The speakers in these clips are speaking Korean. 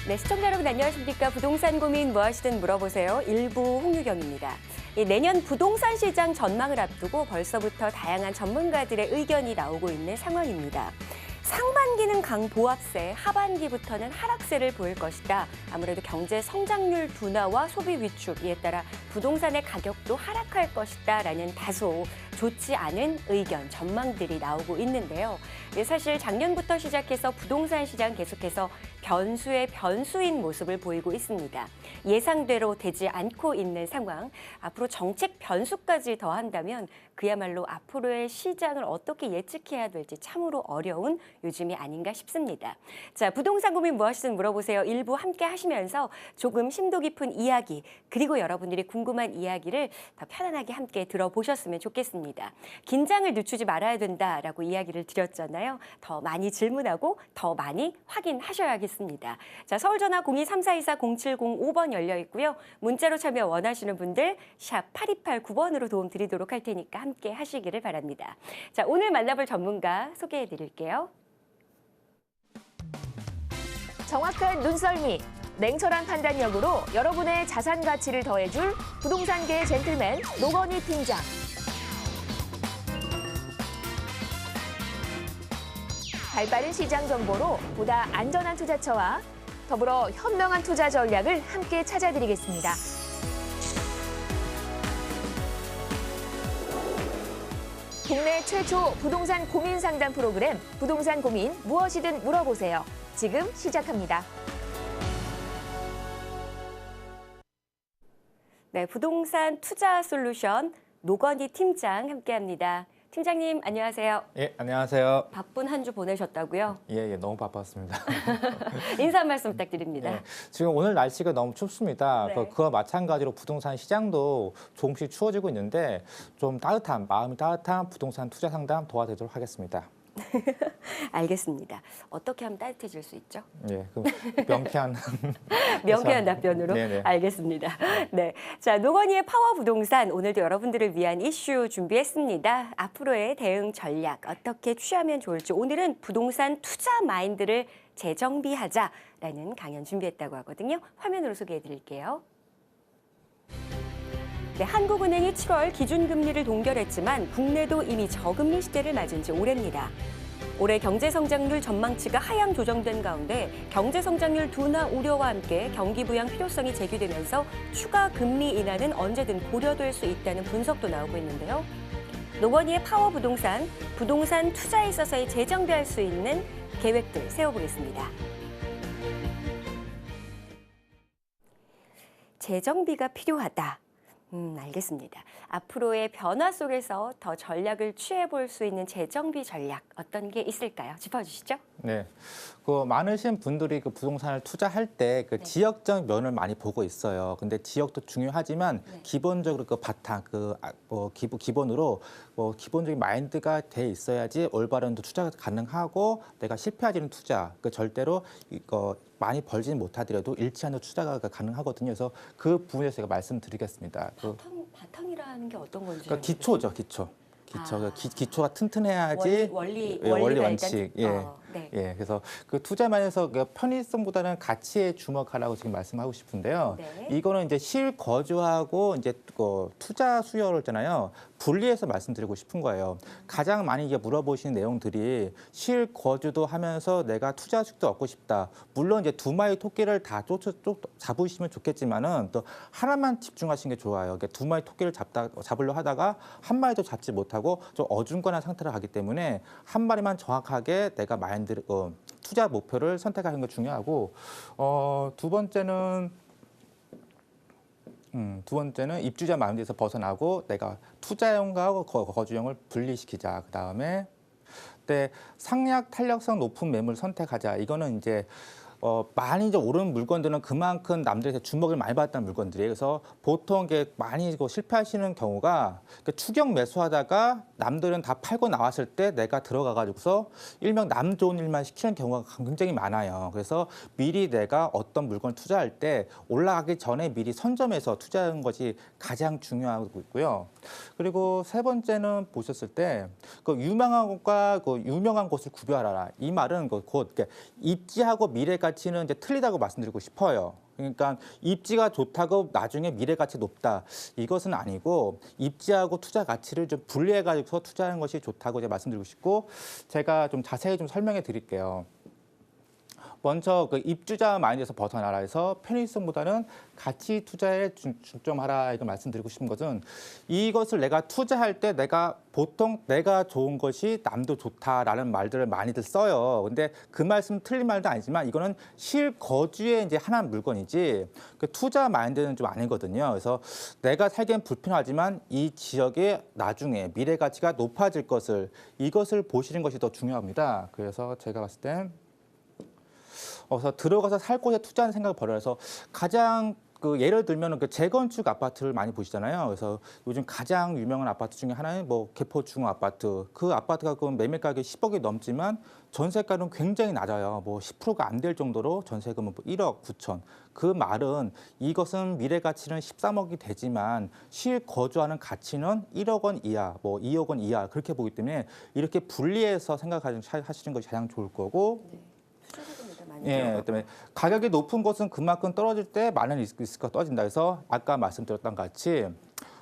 네, 시청자 여러분 안녕하십니까? 부동산 고민 무엇이든 물어보세요. 일부 홍유경입니다. 내년 부동산 시장 전망을 앞두고 벌써부터 다양한 전문가들의 의견이 나오고 있는 상황입니다. 상반기는 강보합세, 하반기부터는 하락세를 보일 것이다. 아무래도 경제 성장률 둔화와 소비 위축, 이에 따라 부동산의 가격도 하락할 것이다라는 다소 좋지 않은 의견, 전망들이 나오고 있는데요. 사실 작년부터 시작해서 부동산 시장 계속해서 변수의 변수인 모습을 보이고 있습니다. 예상대로 되지 않고 있는 상황, 앞으로 정책 변수까지 더한다면 그야말로 앞으로의 시장을 어떻게 예측해야 될지 참으로 어려운 요즘이 아닌가 싶습니다. 자, 부동산 고민 무엇이든 물어보세요. 일부 함께 하시면서 조금 심도 깊은 이야기, 그리고 여러분들이 궁금한 이야기를 더 편안하게 함께 들어보셨으면 좋겠습니다. 긴장을 늦추지 말아야 된다라고 이야기를 드렸잖아요. 더 많이 질문하고 더 많이 확인하셔야겠습니다. 자, 서울전화 02-3424-0705번 열려 있고요. 문자로 참여 원하시는 분들 샵 8289번으로 도움 드리도록 할 테니까 함께 하시기를 바랍니다. 자, 오늘 만나볼 전문가 소개해 드릴게요. 정확한 눈썰미, 냉철한 판단력으로 여러분의 자산 가치를 더해줄 부동산계의 젠틀맨 노건희 팀장. 발빠른 시장 정보로 보다 안전한 투자처와 더불어 현명한 투자 전략을 함께 찾아드리겠습니다. 국내 최초 부동산 고민 상담 프로그램 부동산 고민 무엇이든 물어보세요. 지금 시작합니다. 네, 부동산 투자 솔루션 노건희 팀장 함께합니다. 팀장님 안녕하세요. 예, 안녕하세요. 바쁜 한 주 보내셨다고요? 예, 너무 바빴습니다. 인사 한 말씀 부탁드립니다. 예, 지금 오늘 날씨가 너무 춥습니다. 네. 그와 마찬가지로 부동산 시장도 조금씩 추워지고 있는데 좀 따뜻한, 마음이 따뜻한 부동산 투자 상담 도와드리도록 하겠습니다. 알겠습니다. 어떻게 하면 따뜻해질 수 있죠? 예, 그럼 명쾌한 명쾌한 답변으로 네네. 알겠습니다. 네, 자 노건희의 파워 부동산 오늘도 여러분들을 위한 이슈 준비했습니다. 앞으로의 대응 전략 어떻게 취하면 좋을지 오늘은 부동산 투자 마인드를 재정비하자라는 강연 준비했다고 하거든요. 화면으로 소개해드릴게요. 네, 한국은행이 7월 기준금리를 동결했지만 국내도 이미 저금리 시대를 맞은 지 오래입니다. 올해 경제성장률 전망치가 하향 조정된 가운데 경제성장률 둔화 우려와 함께 경기 부양 필요성이 제기되면서 추가 금리 인하는 언제든 고려될 수 있다는 분석도 나오고 있는데요. 노건희의 파워 부동산, 부동산 투자에 있어서의 재정비할 수 있는 계획들 세워보겠습니다. 재정비가 필요하다. 알겠습니다. 앞으로의 변화 속에서 더 전략을 취해볼 수 있는 재정비 전략 어떤 게 있을까요? 짚어주시죠. 네, 많으신 분들이 그 부동산을 투자할 때 그 네. 지역적 면을 많이 보고 있어요. 근데 지역도 중요하지만 네. 기본적으로 그 바탕, 기본으로 기본적인 마인드가 돼 있어야지 올바른 투자가 가능하고 내가 실패하지는 투자, 절대로 이거 많이 벌지는 못하더라도 일치하는 투자가 가능하거든요. 그래서 그 부분에서 제가 말씀드리겠습니다. 바탕이라는 게 어떤 건지. 그러니까 기초죠, 기초. 아. 기초가 튼튼해야지 원리 원칙. 네. 예, 그래서 그 투자만에서 그 편의성보다는 가치에 주목하라고 지금 말씀하고 싶은데요. 네. 이거는 이제 실거주하고 이제 투자 수요를 있잖아요. 분리해서 말씀드리고 싶은 거예요. 가장 많이 이제 물어보시는 내용들이 실거주도 하면서 내가 투자 수익도 얻고 싶다. 물론 이제 두 마리 토끼를 다 잡으시면 좋겠지만은 또 하나만 집중하시는 게 좋아요. 그러니까 두 마리 토끼를 잡으려 하다가 한 마리도 잡지 못하고 좀 어중간한 상태로 가기 때문에 한 마리만 정확하게 내가 투자 목표를 선택하는 게 중요하고 두 번째는 입주자 마인드에서 벗어나고 내가 투자형과 거주형을 분리시키자. 그다음에 상약 탄력성 높은 매물 선택하자. 이거는 이제 많이 이제 오른 물건들은 그만큼 남들에게 주목을 많이 받았다는 물건들이에요. 그래서 보통 이게 많이 실패하시는 경우가 추격 매수하다가 남들은 다 팔고 나왔을 때 내가 들어가가지고서 일명 남 좋은 일만 시키는 경우가 굉장히 많아요. 그래서 미리 내가 어떤 물건을 투자할 때 올라가기 전에 미리 선점해서 투자하는 것이 가장 중요하고 있고요. 그리고 세 번째는 보셨을 때 유명한 곳과 유명한 곳을 구별하라. 이 말은 곧 입지하고 미래까지 가치는 이제 틀리다고 말씀드리고 싶어요. 그러니까 입지가 좋다고 나중에 미래 가치 높다 이것은 아니고 입지하고 투자 가치를 좀 분리해 가지고 투자하는 것이 좋다고 이제 말씀드리고 싶고 제가 좀 자세히 좀 설명해 드릴게요. 먼저 그 입주자 마인드에서 벗어나라 해서 편의성보다는 가치 투자에 중점하라 이걸 말씀드리고 싶은 것은 이것을 내가 투자할 때 내가 보통 내가 좋은 것이 남도 좋다라는 말들을 많이들 써요. 근데 그 말씀 틀린 말도 아니지만 이거는 실거주의 이제 하나의 물건이지 그 투자 마인드는 좀 아니거든요. 그래서 내가 살기엔 불편하지만 이 지역에 나중에 미래 가치가 높아질 것을 이것을 보시는 것이 더 중요합니다. 그래서 제가 봤을 땐 그래서 들어가서 살 곳에 투자하는 생각을 버려서 가장 그 예를 들면 그 재건축 아파트를 많이 보시잖아요. 그래서 요즘 가장 유명한 아파트 중에 하나는 뭐 개포중 아파트. 그 아파트가 그 매매 가격이 10억이 넘지만 전세가는 굉장히 낮아요. 뭐 10%가 안 될 정도로 전세금은 1억 9천. 그 말은 이것은 미래 가치는 13억이 되지만 실거주하는 가치는 1억 원 이하, 뭐 2억 원 이하 그렇게 보기 때문에 이렇게 분리해서 생각하시는 것이 가장 좋을 거고. 예, 때문에 가격이 높은 곳은 그만큼 떨어질 때 많은 리스크가 떨어진다. 그래서 아까 말씀드렸던 같이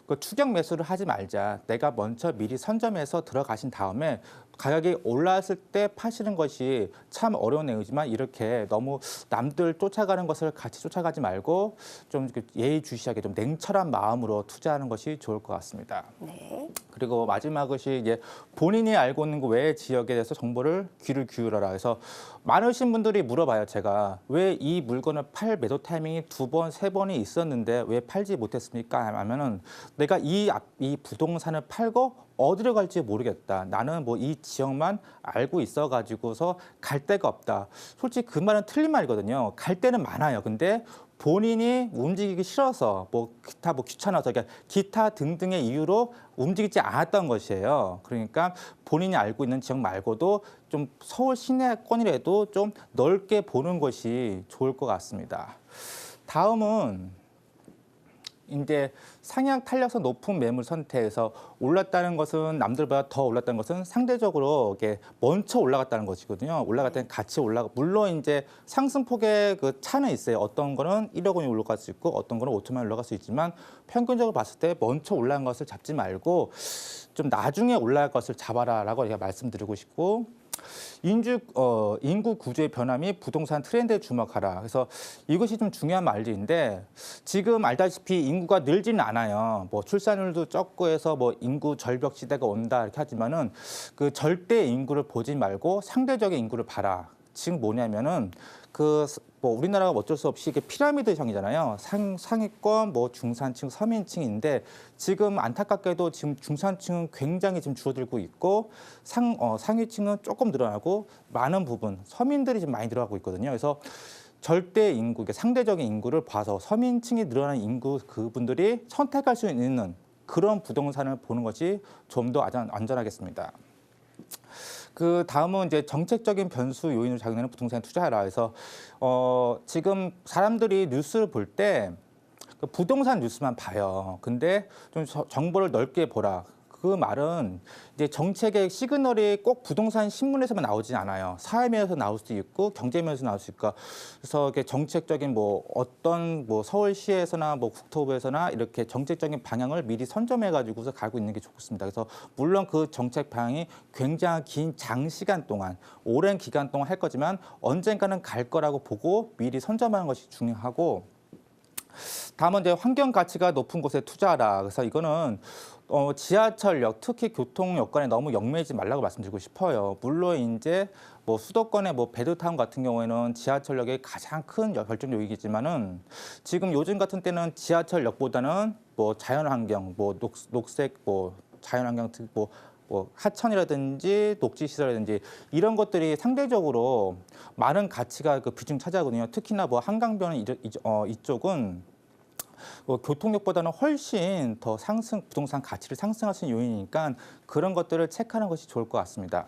그 추격 매수를 하지 말자. 내가 먼저 미리 선점해서 들어가신 다음에 가격이 올랐을 때 파시는 것이 참 어려운 내용이지만 이렇게 너무 남들 쫓아가는 것을 같이 쫓아가지 말고 좀 예의주시하게 좀 냉철한 마음으로 투자하는 것이 좋을 것 같습니다. 네. 그리고 마지막 것이 이제 본인이 알고 있는 그 외 지역에 대해서 정보를 귀를 기울여라 해서 많으신 분들이 물어봐요. 제가 왜 이 물건을 팔 매도 타이밍이 2번, 3번이 있었는데 왜 팔지 못했습니까? 하면은 내가 이 부동산을 팔고 어디로 갈지 모르겠다. 나는 뭐 이 지역만 알고 있어가지고서 갈 데가 없다. 솔직히 그 말은 틀린 말이거든요. 갈 데는 많아요. 근데 본인이 움직이기 싫어서 뭐 기타 뭐 귀찮아서 그러니까 기타 등등의 이유로 움직이지 않았던 것이에요. 그러니까 본인이 알고 있는 지역 말고도 좀 서울 시내권이라도 좀 넓게 보는 것이 좋을 것 같습니다. 다음은 이제 상향 탄력성 높은 매물 선택에서 올랐다는 것은 남들보다 더 올랐다는 것은 상대적으로 이게 먼저 올라갔다는 것이거든요. 올라갔다는 같이 올라가 물론 이제 상승폭의 그 차는 있어요. 어떤 거는 1억 원이 올라갈 수 있고 어떤 거는 5천만 원 올라갈 수 있지만 평균적으로 봤을 때 먼저 올라간 것을 잡지 말고 좀 나중에 올라갈 것을 잡아라라고 제가 말씀드리고 싶고. 인구 구조의 변화 및 부동산 트렌드에 주목하라. 그래서 이것이 좀 중요한 말들인데 지금 알다시피 인구가 늘지는 않아요. 뭐 출산율도 적고 해서 뭐 인구 절벽 시대가 온다 이렇게 하지만은 그 절대 인구를 보지 말고 상대적인 인구를 봐라. 지금 뭐냐면은 뭐 우리나라가 어쩔 수 없이 이게 피라미드형이잖아요. 상위권, 뭐 중산층, 서민층인데 지금 안타깝게도 지금 중산층은 굉장히 지금 줄어들고 있고 상위층은 조금 늘어나고 많은 부분 서민들이 지금 많이 늘어나고 있거든요. 그래서 절대 인구, 상대적인 인구를 봐서 서민층이 늘어나는 인구 그분들이 선택할 수 있는 그런 부동산을 보는 것이 좀 더 안전하겠습니다. 그 다음은 이제 정책적인 변수 요인을 작용하는 부동산에 투자하라 해서 지금 사람들이 뉴스를 볼 때 그 부동산 뉴스만 봐요. 근데 좀 정보를 넓게 보라. 그 말은 이제 정책의 시그널이 꼭 부동산 신문에서만 나오진 않아요. 사회면에서 나올 수도 있고 경제면에서 나올 수 있고 그래서 이렇게 정책적인 뭐 어떤 뭐 서울시에서나 뭐 국토부에서나 이렇게 정책적인 방향을 미리 선점해 가지고서 가고 있는 게 좋습니다. 그래서 물론 그 정책 방향이 굉장히 긴 장시간 동안 오랜 기간 동안 할 거지만 언젠가는 갈 거라고 보고 미리 선점하는 것이 중요하고. 다음은 이제 환경 가치가 높은 곳에 투자하라. 그래서 이거는 지하철역, 특히 교통 여건에 너무 얽매이지 말라고 말씀드리고 싶어요. 물론 이제 뭐 수도권의 뭐 베드타운 같은 경우에는 지하철역이 가장 큰 결정 요인이지만은 지금 요즘 같은 때는 지하철역보다는 뭐 자연환경, 뭐 녹색, 뭐 자연환경 뭐 하천이라든지 녹지시설이라든지 이런 것들이 상대적으로 많은 가치가 그 비중 차지하거든요. 특히나 뭐 한강변 이쪽은 교통력보다는 훨씬 더 부동산 가치를 상승할 수 있는 요인이니까 그런 것들을 체크하는 것이 좋을 것 같습니다.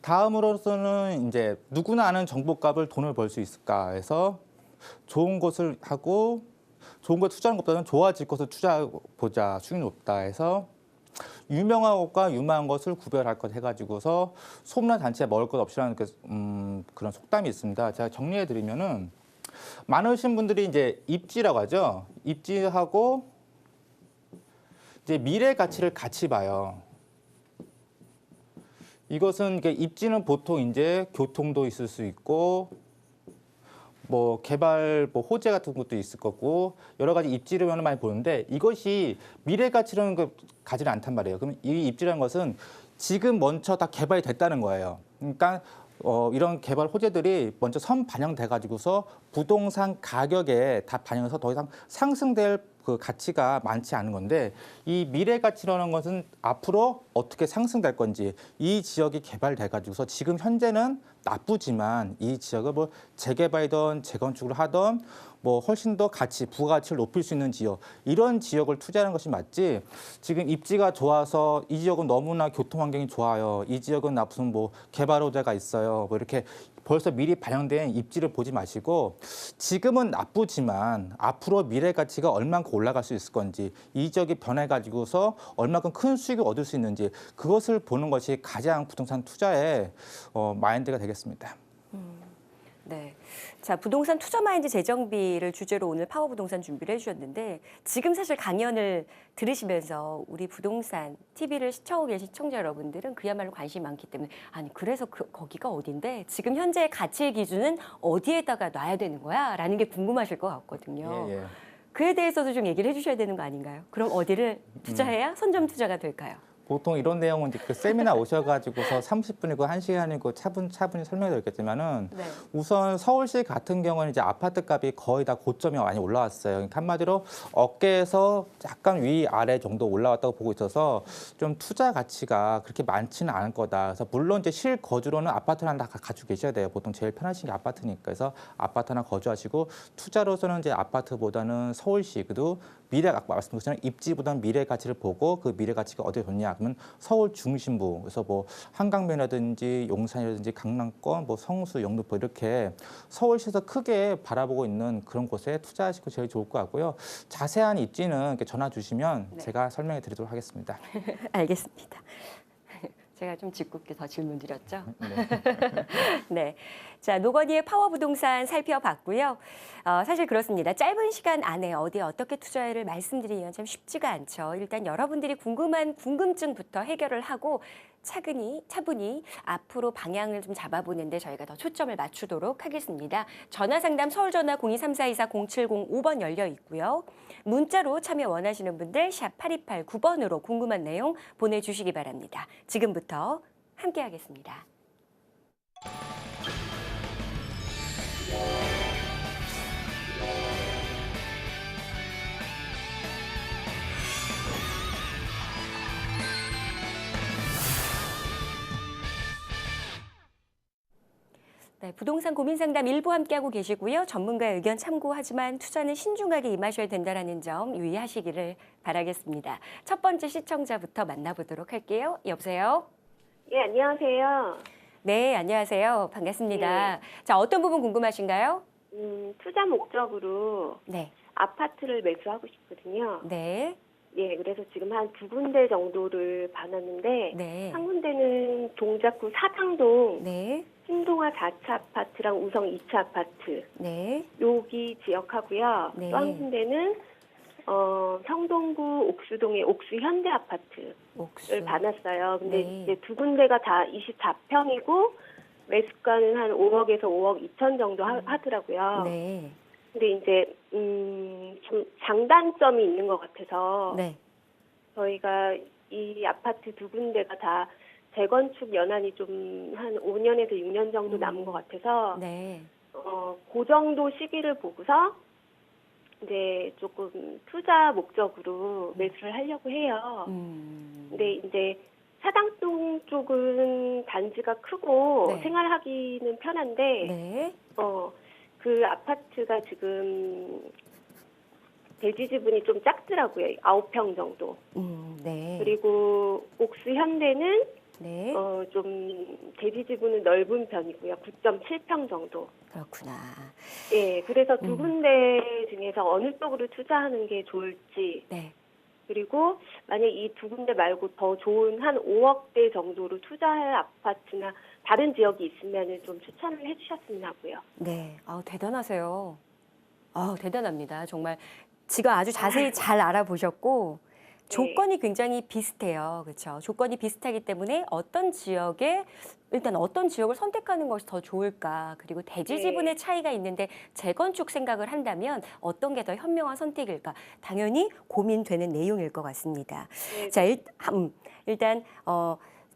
다음으로서는 이제 누구나 아는 정보값을 돈을 벌 수 있을까 해서 좋은 곳을 하고 좋은 곳에 투자하는 것보다는 좋아질 곳을 투자해보자 수익이 높다 해서 유명한 것과 유명한 것을 구별할 것 해가지고서 소문난 잔치에 먹을 것 없이라는 그런 속담이 있습니다. 제가 정리해 드리면은 많으신 분들이 이제 입지라고 하죠. 입지하고 이제 미래 가치를 같이 봐요. 이것은 입지는 보통 이제 교통도 있을 수 있고 뭐 개발 뭐 호재 같은 것도 있을 거고 여러 가지 입지를 많이 보는데 이것이 미래 가치라는 걸 가지는 않단 말이에요. 그럼 이 입지라는 것은 지금 먼저 다 개발이 됐다는 거예요. 그러니까 이런 개발 호재들이 먼저 선 반영돼 가지고서 부동산 가격에 다 반영해서 더 이상 상승될 그 가치가 많지 않은 건데 이 미래 가치라는 것은 앞으로 어떻게 상승될 건지 이 지역이 개발돼 가지고서 지금 현재는 나쁘지만 이 지역을 뭐 재개발이든 재건축을 하든 뭐 훨씬 더 가치, 부가가치를 높일 수 있는 지역 이런 지역을 투자하는 것이 맞지 지금 입지가 좋아서 이 지역은 너무나 교통 환경이 좋아요. 이 지역은 무슨 뭐 개발 호재가 있어요. 뭐 이렇게 벌써 미리 반영된 입지를 보지 마시고 지금은 나쁘지만 앞으로 미래 가치가 얼만큼 올라갈 수 있을 건지 이 지역이 변해가지고서 얼만큼 큰 수익을 얻을 수 있는지 그것을 보는 것이 가장 부동산 투자의 마인드가 되겠습니다. 네. 자, 부동산 투자 마인드 재정비를 주제로 오늘 파워부동산 준비를 해주셨는데 지금 사실 강연을 들으시면서 우리 부동산 TV를 시청하고 계신 시청자 여러분들은 그야말로 관심이 많기 때문에 아니 그래서 거기가 어딘데 지금 현재의 가치의 기준은 어디에다가 놔야 되는 거야? 라는 게 궁금하실 것 같거든요. 예. 그에 대해서도 좀 얘기를 해주셔야 되는 거 아닌가요? 그럼 어디를 투자해야 선점 투자가 될까요? 보통 이런 내용은 이제 그 세미나 오셔가지고서 30분이고 1시간이고 차분히 설명해 드렸겠지만은 네. 우선 서울시 같은 경우는 이제 아파트 값이 거의 다 고점이 많이 올라왔어요. 그러니까 한마디로 어깨에서 약간 위아래 정도 올라왔다고 보고 있어서 좀 투자 가치가 그렇게 많지는 않을 거다. 그래서 물론 이제 실거주로는 아파트를 하나 가지고 계셔야 돼요. 보통 제일 편하신 게 아파트니까. 그래서 아파트 하나 거주하시고 투자로서는 이제 아파트보다는 서울시 그래도 미래 아까 말씀드린 것처럼 입지보다는 미래 가치를 보고 그 미래 가치가 어디에 좋냐 그러면 서울 중심부 그래서 뭐 한강변이라든지 용산이라든지 강남권 뭐 성수 영등포 이렇게 서울시에서 크게 바라보고 있는 그런 곳에 투자하시고 제일 좋을 것 같고요. 자세한 입지는 이렇게 전화 주시면 네. 제가 설명해 드리도록 하겠습니다. 알겠습니다. 제가 좀 짓궂게 더 질문 드렸죠? 네. 네. 자, 노건희의 파워부동산 살펴봤고요. 사실 그렇습니다. 짧은 시간 안에 어디에 어떻게 투자를 말씀드리기가 참 쉽지가 않죠. 일단 여러분들이 궁금한 궁금증부터 해결을 하고 차분히 앞으로 방향을 좀 잡아보는데 저희가 더 초점을 맞추도록 하겠습니다. 전화상담 서울전화 0234-0705번 열려 있고요. 문자로 참여 원하시는 분들 샵 8289번으로 궁금한 내용 보내주시기 바랍니다. 지금부터 함께하겠습니다. 네, 부동산 고민 상담 일부 함께하고 계시고요. 전문가의 의견 참고하지만 투자는 신중하게 임하셔야 된다는 점 유의하시기를 바라겠습니다. 첫 번째 시청자부터 만나보도록 할게요. 여보세요? 예, 안녕하세요. 네, 안녕하세요. 반갑습니다. 자, 어떤 부분 궁금하신가요? 투자 목적으로 네, 아파트를 매수하고 싶거든요. 네, 예, 그래서 지금 한 두 군데 정도를 봐놨는데, 네, 한 군데는 동작구 사당동, 네, 신동아 4차 아파트랑 우성 2차 아파트, 네, 여기 지역하고요. 네. 또 한 군데는 성동구 옥수동의 옥수 현대 아파트를 옥수. 봐놨어요. 근데 네. 이제 두 군데가 다 24평이고, 매수가는 한 5억에서 5억 2천 정도 하더라고요. 네, 근데 이제 좀 장단점이 있는 것 같아서 네, 저희가 이 아파트 두 군데가 다 재건축 연한이 좀 한 5년에서 6년 정도 남은 것 같아서 네, 그 정도 시기를 보고서 이제 조금 투자 목적으로 매수를 하려고 해요. 근데 이제 사당동 쪽은 단지가 크고 네. 생활하기는 편한데 네, 그 아파트가 지금 대지 지분이 좀 작더라고요. 9평 정도. 네, 그리고 옥수 현대는 네, 좀 대지 지분은 넓은 편이고요. 9.7평 정도. 그렇구나. 예, 그래서 두 군데 중에서 어느 쪽으로 투자하는 게 좋을지 네. 그리고 만약 이 두 군데 말고 더 좋은 한 5억대 정도로 투자할 아파트나 다른 지역이 있으면 좀 추천을 해주셨으면 하고요. 네, 대단하세요. 대단합니다. 정말 지가 아주 자세히 잘 알아보셨고 조건이 굉장히 비슷해요. 그렇죠? 조건이 비슷하기 때문에 일단 어떤 지역을 선택하는 것이 더 좋을까, 그리고 대지 지분의 차이가 있는데 재건축 생각을 한다면 어떤 게 더 현명한 선택일까, 당연히 고민되는 내용일 것 같습니다. 네. 자, 일단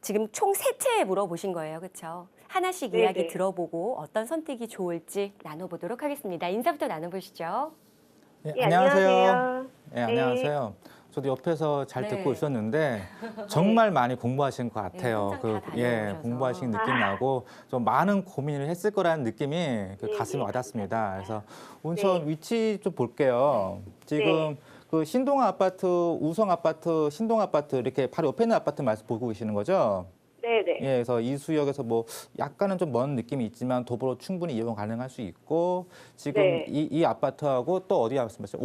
지금 총 3채 물어보신 거예요. 그렇죠? 하나씩 네네. 이야기 들어보고 어떤 선택이 좋을지 나눠보도록 하겠습니다. 인사부터 나눠보시죠. 네, 예, 안녕하세요. 안녕하세요. 네, 안녕하세요. 저도 옆에서 잘 네. 듣고 있었는데 정말 많이 공부하신 것 같아요. 현장 다 다녀오셔서. 공부하신 느낌 나고 좀 많은 고민을 했을 거라는 느낌이 가슴에 네, 와닿습니다. 그래서 감사합니다. 우선 위치 좀 볼게요. 지금 그 신동 아파트, 우성 아파트, 신동 아파트 이렇게 바로 옆에 있는 아파트 말씀 보고 계시는 거죠? 네네. 예, 그래서 이수역에서 뭐 약간은 좀 먼 느낌이 있지만 도보로 충분히 이용 가능할 수 있고 지금 네. 이 아파트하고 또 어디 말씀하셨죠?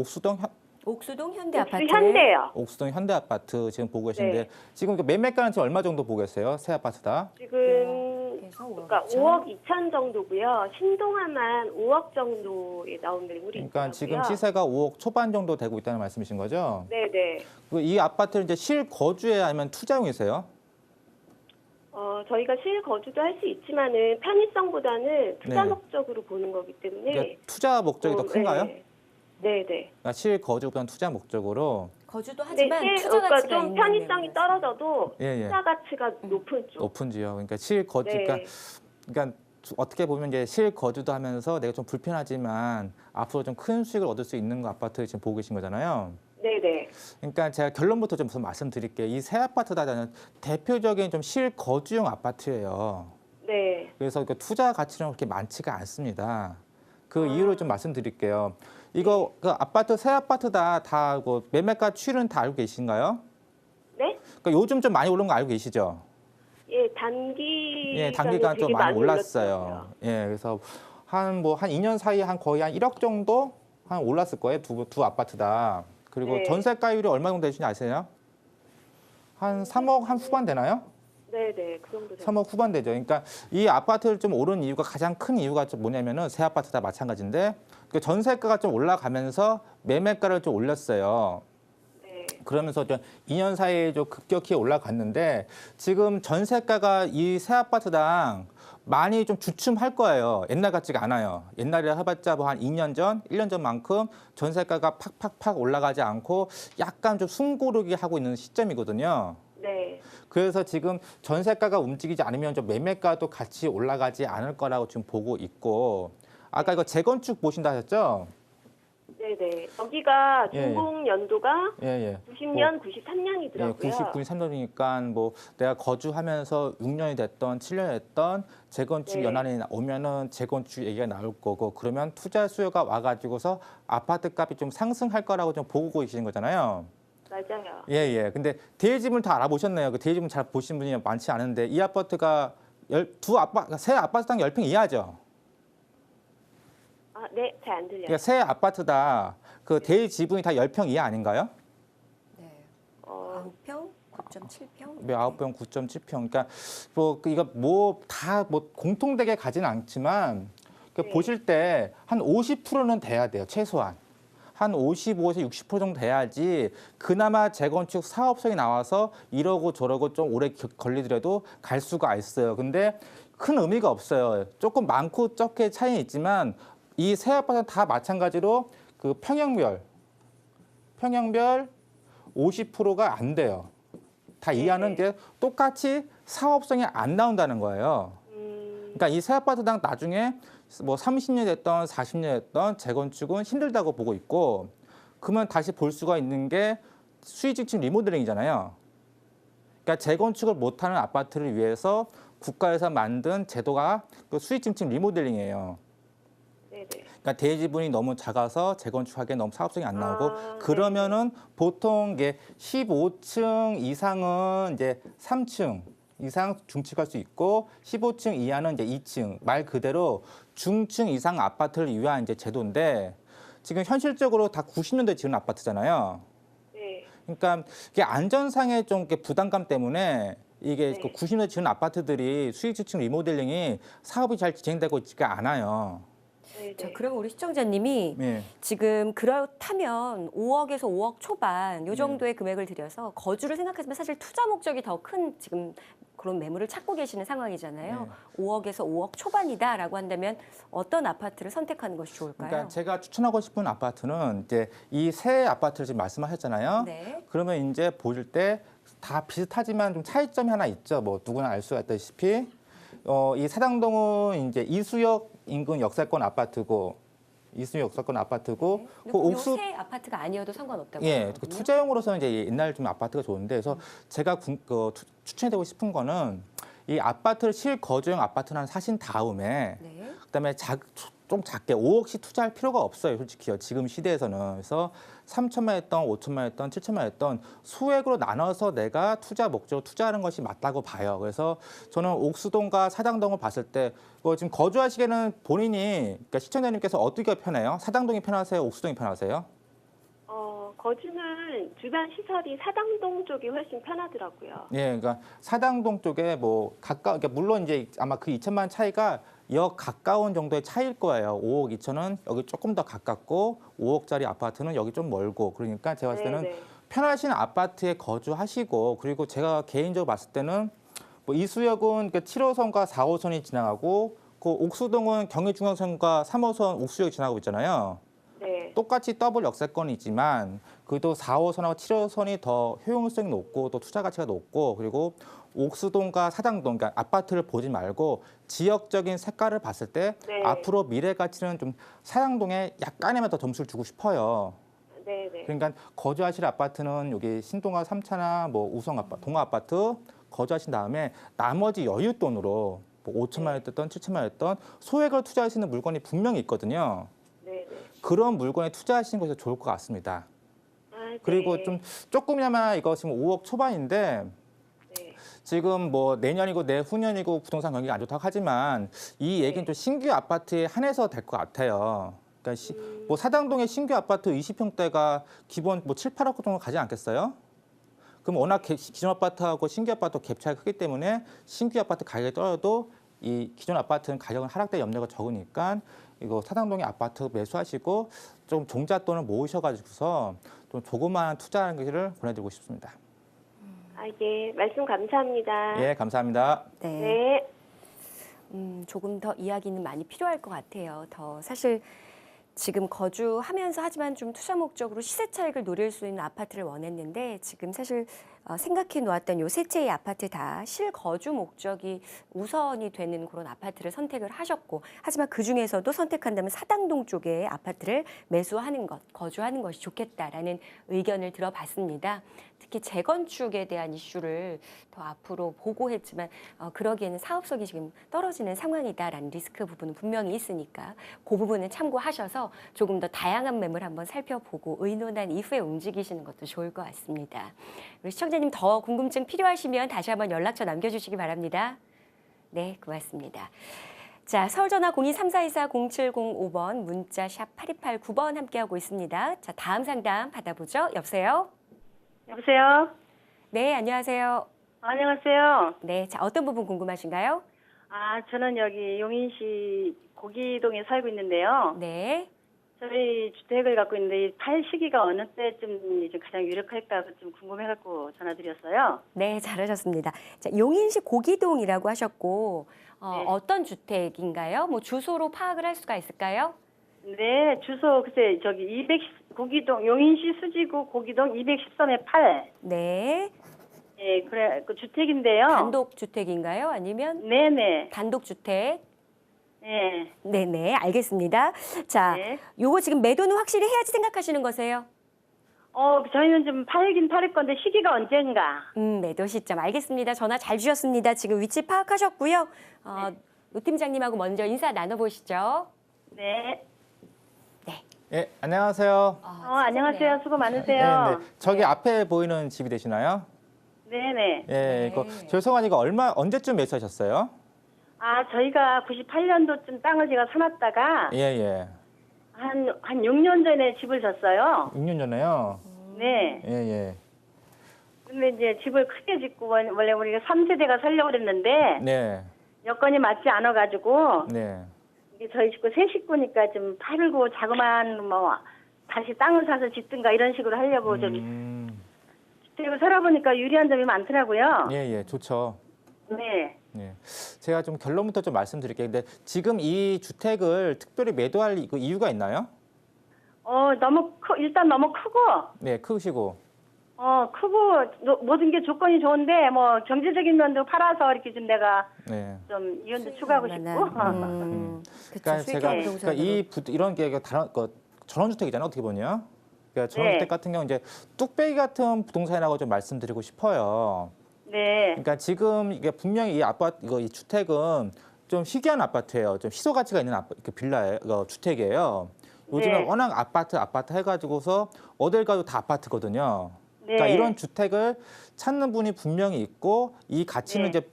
옥수동 현대 혹시 아파트. 현대요. 옥수동 현대 아파트 지금 보고 계신데 네. 지금 그 매매가는 지금 얼마 정도 보고 계세요? 새 아파트다? 지금 그래서 그러니까 5억 5억 2천 정도고요. 신동하만 5억 정도에 나온 매물이 그러니까 있더라고요. 지금 시세가 5억 초반 정도 되고 있다는 말씀이신 거죠? 네네. 이 아파트는 이제 실거주에 아니면 투자용이세요? 저희가 실거주도 할 수 있지만은 편의성보다는 투자 네. 목적으로 보는 거기 때문에 그러니까 투자 목적이 더 큰가요? 네네. 그러니까 실거주보다는 투자 목적으로 거주도 근데 하지만 투자 그러니까 가치가 좀 있는 편의성이 매물이라서. 떨어져도 예, 예. 투자 가치가 높은 쪽. 높은 지역. 그러니까 실거주, 네. 그러니까 어떻게 보면 이제 실거주도 하면서 내가 좀 불편하지만 앞으로 좀 큰 수익을 얻을 수 있는 거 아파트 지금 보고 계신 거잖아요. 네네. 그러니까 제가 결론부터 좀 말씀드릴게요. 이 새 아파트다 대표적인 좀 실거주용 아파트예요. 네. 그래서 그 투자 가치는 그렇게 많지가 않습니다. 그 이유를 좀 말씀드릴게요. 이거 그 아파트 새 아파트다 다 뭐 매매가 추이는 다 알고 계신가요? 네? 그러니까 요즘 좀 많이 오른 거 알고 계시죠? 예, 단기 예, 단기간 좀 되게 많이 올랐어요. 올랐더라고요. 예, 그래서 한 2년 사이에 거의 한 1억 정도 한 올랐을 거예요. 두 아파트다. 그리고 네. 전세가율이 얼마 정도 되시는지 아세요? 한 3억 한 후반 되나요? 네네, 그 정도 돼요. 3억 후반 되죠. 그러니까 이 아파트를 좀 오른 이유가 가장 큰 이유가 좀 뭐냐면은 새 아파트다 마찬가지인데 그 전세가가 좀 올라가면서 매매가를 좀 올렸어요. 네. 그러면서 좀 2년 사이에 좀 급격히 올라갔는데 지금 전세가가 이 새 아파트당 많이 좀 주춤할 거예요. 옛날 같지가 않아요. 옛날에 해봤자 뭐 한 2년 전, 1년 전만큼 전세가가 팍팍팍 올라가지 않고 약간 좀 숨고르기 하고 있는 시점이거든요. 네. 그래서 지금 전세가가 움직이지 않으면 좀 매매가도 같이 올라가지 않을 거라고 지금 보고 있고 아까 이거 재건축 보신다 하셨죠? 네네. 여기가 예, 예. 준공 연도가 예, 예. 90년, 예, 93년이더라고요. 99년 3년이니까 뭐 내가 거주하면서 6년이 됐던 7년이 됐던 재건축 네. 연한이 오면은 재건축 얘기가 나올 거고 그러면 투자 수요가 와가지고서 아파트 값이 좀 상승할 거라고 좀 보고 계시는 거잖아요. 맞아요. 예, 예. 근데 대지분 다 알아보셨네요. 그 대지분 잘 보신 분이 많지 않은데 이 아파트가 새 아파트당 10평 이하죠. 아, 네, 잘 안 들려요. 그러니까 새 아파트다. 그 대지분이 다 10평 이하 아닌가요? 네. 어, 9평, 9.7평. 네, 9평, 9.7평. 그러니까 이거 다 공통되게 가지는 않지만 네. 보실 때 한 50%는 돼야 돼요. 최소한. 한 55에서 60% 정도 돼야지 그나마 재건축 사업성이 나와서 이러고 저러고 좀 오래 걸리더라도 갈 수가 있어요. 근데 큰 의미가 없어요. 조금 많고 적게 차이는 있지만 이 새 아파트는 다 마찬가지로 그 평형별 50%가 안 돼요. 다 이하는 이제 똑같이 사업성이 안 나온다는 거예요. 그러니까 이 새 아파트당 나중에 뭐 30년 됐던 40년 됐던 재건축은 힘들다고 보고 있고 그러면 다시 볼 수가 있는 게 수익증층 리모델링이잖아요. 그러니까 재건축을 못하는 아파트를 위해서 국가에서 만든 제도가 그 수익증층 리모델링이에요. 네네. 그러니까 대지분이 너무 작아서 재건축하기에 너무 사업성이 안 나오고 아, 그러면은 보통 이게 15층 이상은 이제 3층 이상 중축할 수 있고 15층 이하는 이제 2층 말 그대로 중층 이상 아파트를 위한 이제 제도인데 지금 현실적으로 다 90년대 지은 아파트잖아요. 네. 그러니까 이게 안전상의 좀 이렇게 부담감 때문에 이게 네. 그 구신을 지은 아파트들이 수익주층 리모델링이 사업이 잘 진행되고 있지가 않아요. 네, 자, 네. 그럼 우리 시청자님이 예. 지금 그렇다면 5억에서 5억 초반 요 정도의 금액을 들여서 거주를 생각하시면 사실 투자 목적이 더 큰 지금 그런 매물을 찾고 계시는 상황이잖아요. 5억에서 5억 초반이다라고 한다면 어떤 아파트를 선택하는 것이 좋을까요? 그러니까 제가 추천하고 싶은 아파트는 이제 이 세 아파트를 지금 말씀하셨잖아요. 네. 그러면 이제 보실 때 다 비슷하지만 좀 차이점이 하나 있죠. 뭐 누구나 알 수가 있다시피 이 사당동은 이제 이수역 인근 역세권 아파트고 이수역 역세권 아파트고 그 옥수 요새 아파트가 아니어도 상관없다고. 예, 하거든요. 그 투자용으로서는 이제 옛날 좀 아파트가 좋은데, 그래서 제가 추천해드리고 싶은 거는 이 아파트를 실거주용 아파트를 사신 다음에 네. 그다음에 좀 작게 5억씩 투자할 필요가 없어요, 솔직히요. 지금 시대에서는. 그래서 3천만 했던, 5천만 했던, 7천만 했던 소액으로 나눠서 내가 투자 목적으로 투자하는 것이 맞다고 봐요. 그래서 저는 옥수동과 사당동을 봤을 때 지금 거주하시기에는 본인이 그러니까 시청자님께서 어떻게 편해요? 사당동이 편하세요? 옥수동이 편하세요? 거주는 주변 시설이 사당동 쪽이 훨씬 편하더라고요. 예, 그러니까 사당동 쪽에 뭐 그러니까 물론 이제 아마 그 2천만 차이가 역 가까운 정도의 차이일 거예요. 5억 2천은 여기 조금 더 가깝고 5억짜리 아파트는 여기 좀 멀고 그러니까 제가 봤을 때는 네, 네. 편하신 아파트에 거주하시고 그리고 제가 개인적으로 봤을 때는 뭐 이수역은 7호선과 4호선이 지나가고 그 옥수동은 경의중앙선과 3호선 옥수역이 지나가고 있잖아요. 네. 똑같이 더블 역세권이지만 그래도 4호선하고 7호선이 더 효용성이 높고 또 투자 가치가 높고 그리고 옥수동과 사당동 그러니까 아파트를 보지 말고 지역적인 색깔을 봤을 때 네. 앞으로 미래 가치는 좀 사당동에 약간이면 더 점수를 주고 싶어요. 네, 네. 그러니까 거주하실 아파트는 여기 신동아 3차나 뭐 우성 아파트, 동아 아파트 거주하신 다음에 나머지 여윳돈으로 뭐 5천만 원이었던 7천만 원이었던 소액을 투자할 수 있는 물건이 분명히 있거든요. 네, 네. 그런 물건에 투자하시는 것이 좋을 것 같습니다. 네. 그리고 좀 조금이나마 이거 지금 5억 초반인데 네. 지금 뭐 내년이고 내후년이고 부동산 경기가 안 좋다고 하지만 이 얘기는 좀 신규 아파트에 한해서 될 것 같아요. 그러니까 뭐 사당동의 신규 아파트 20평대가 기본 뭐 7, 8억 정도 가지 않겠어요? 그럼 워낙 기존 아파트하고 신규 아파트 갭 차이가 크기 때문에 신규 아파트 가격이 떨어져도 이 기존 아파트는 가격은 하락될 염려가 적으니까 이거 사당동의 아파트 매수하시고 좀 종잣돈을 모으셔가지고서 좀 조그마한 투자하는 것을 보내드리고 싶습니다. 예, 말씀 감사합니다. 예, 감사합니다. 네. 네. 조금 더 이야기는 많이 필요할 것 같아요. 더 사실 지금 거주하면서 하지만 좀 투자 목적으로 시세 차익을 노릴 수 있는 아파트를 원했는데 지금 사실 생각해 놓았던 요 세 채의 아파트 다 실거주 목적이 우선이 되는 그런 아파트를 선택을 하셨고 하지만 그중에서도 선택한다면 사당동 쪽의 아파트를 매수하는 것, 거주하는 것이 좋겠다라는 의견을 들어봤습니다. 특히 재건축에 대한 이슈를 더 앞으로 보고했지만 그러기에는 사업성이 지금 떨어지는 상황이다라는 리스크 부분은 분명히 있으니까 그 부분은 참고하셔서 조금 더 다양한 매물 한번 살펴보고 의논한 이후에 움직이시는 것도 좋을 것 같습니다. 우리 시청자님 더 궁금증 필요하시면 다시 한번 연락처 남겨주시기 바랍니다. 네, 고맙습니다. 자, 서울전화 0234240705번, 문자 샵 8289번 함께하고 있습니다. 자, 다음 상담 받아보죠. 여보세요? 여보세요? 네, 안녕하세요. 안녕하세요. 네, 자, 어떤 부분 궁금하신가요? 저는 여기 용인시 고기동에 살고 있는데요. 네. 저희 주택을 갖고 있는데 팔 시기가 어느 때쯤 이제 가장 유력할까 좀 궁금해갖고 전화드렸어요. 네, 잘하셨습니다. 자, 용인시 고기동이라고 하셨고 네. 어떤 주택인가요? 뭐 주소로 파악을 할 수가 있을까요? 네, 주소 글쎄 저기 고기동 용인시 수지구 고기동 213의 8. 네. 예, 그래 그 주택인데요. 단독 주택인가요? 아니면 네네. 단독 주택? 네. 네네, 알겠습니다. 자, 네. 요거 지금 매도는 확실히 해야지 생각하시는 거세요? 저희는 좀 팔긴 팔을 건데 시기가 언젠가. 매도 시점 알겠습니다. 전화 잘 주셨습니다. 지금 위치 파악하셨고요. 노 팀장님하고 먼저 인사 나눠보시죠. 네. 예, 안녕하세요. 안녕하세요. 수고 많으세요. 네, 네. 저기 앞에 보이는 집이 되시나요? 네네. 예, 이거 죄송한 이거 언제쯤 매수하셨어요? 저희가 98년도쯤 땅을 제가 사놨다가 예, 예. 한 6년 전에 집을 졌어요. 6년 전에요. 네. 예, 예. 근데 이제 집을 크게 짓고 원래 우리가 3세대가 살려고 그랬는데 네. 여건이 맞지 않아가지고 네. 이게 저희 식구 세 식구니까 좀 팔고 자그마한 뭐 다시 땅을 사서 짓든가 이런 식으로 하려고 좀 주택을 살아보니까 유리한 점이 많더라고요. 예, 예, 좋죠. 네. 네. 제가 좀 결론부터 좀 말씀드릴게요. 근데 지금 이 주택을 특별히 매도할 이유가 있나요? 일단 너무 크고 네, 크시고. 크고 모든 게 조건이 좋은데 뭐 경제적인 면도 팔아서 이렇게 좀 내가 네. 좀 이혼도 추가하고 싶고. 그러니까 제가 그러니까 이런 게 다른 전원주택이잖아요. 어떻게 보냐? 그러니까 전원주택 네. 같은 경우 이제 뚝배기 같은 부동산이라고 좀 말씀드리고 싶어요. 네. 그러니까 지금 이게 분명히 이 아파트 이 주택은 좀 희귀한 아파트예요. 좀 희소 가치가 있는 빌라예요, 주택이에요. 요즘에 네. 워낙 아파트 해가지고서 어딜 가도 다 아파트거든요. 네. 그러니까 이런 주택을 찾는 분이 분명히 있고 이 가치는 네. 이제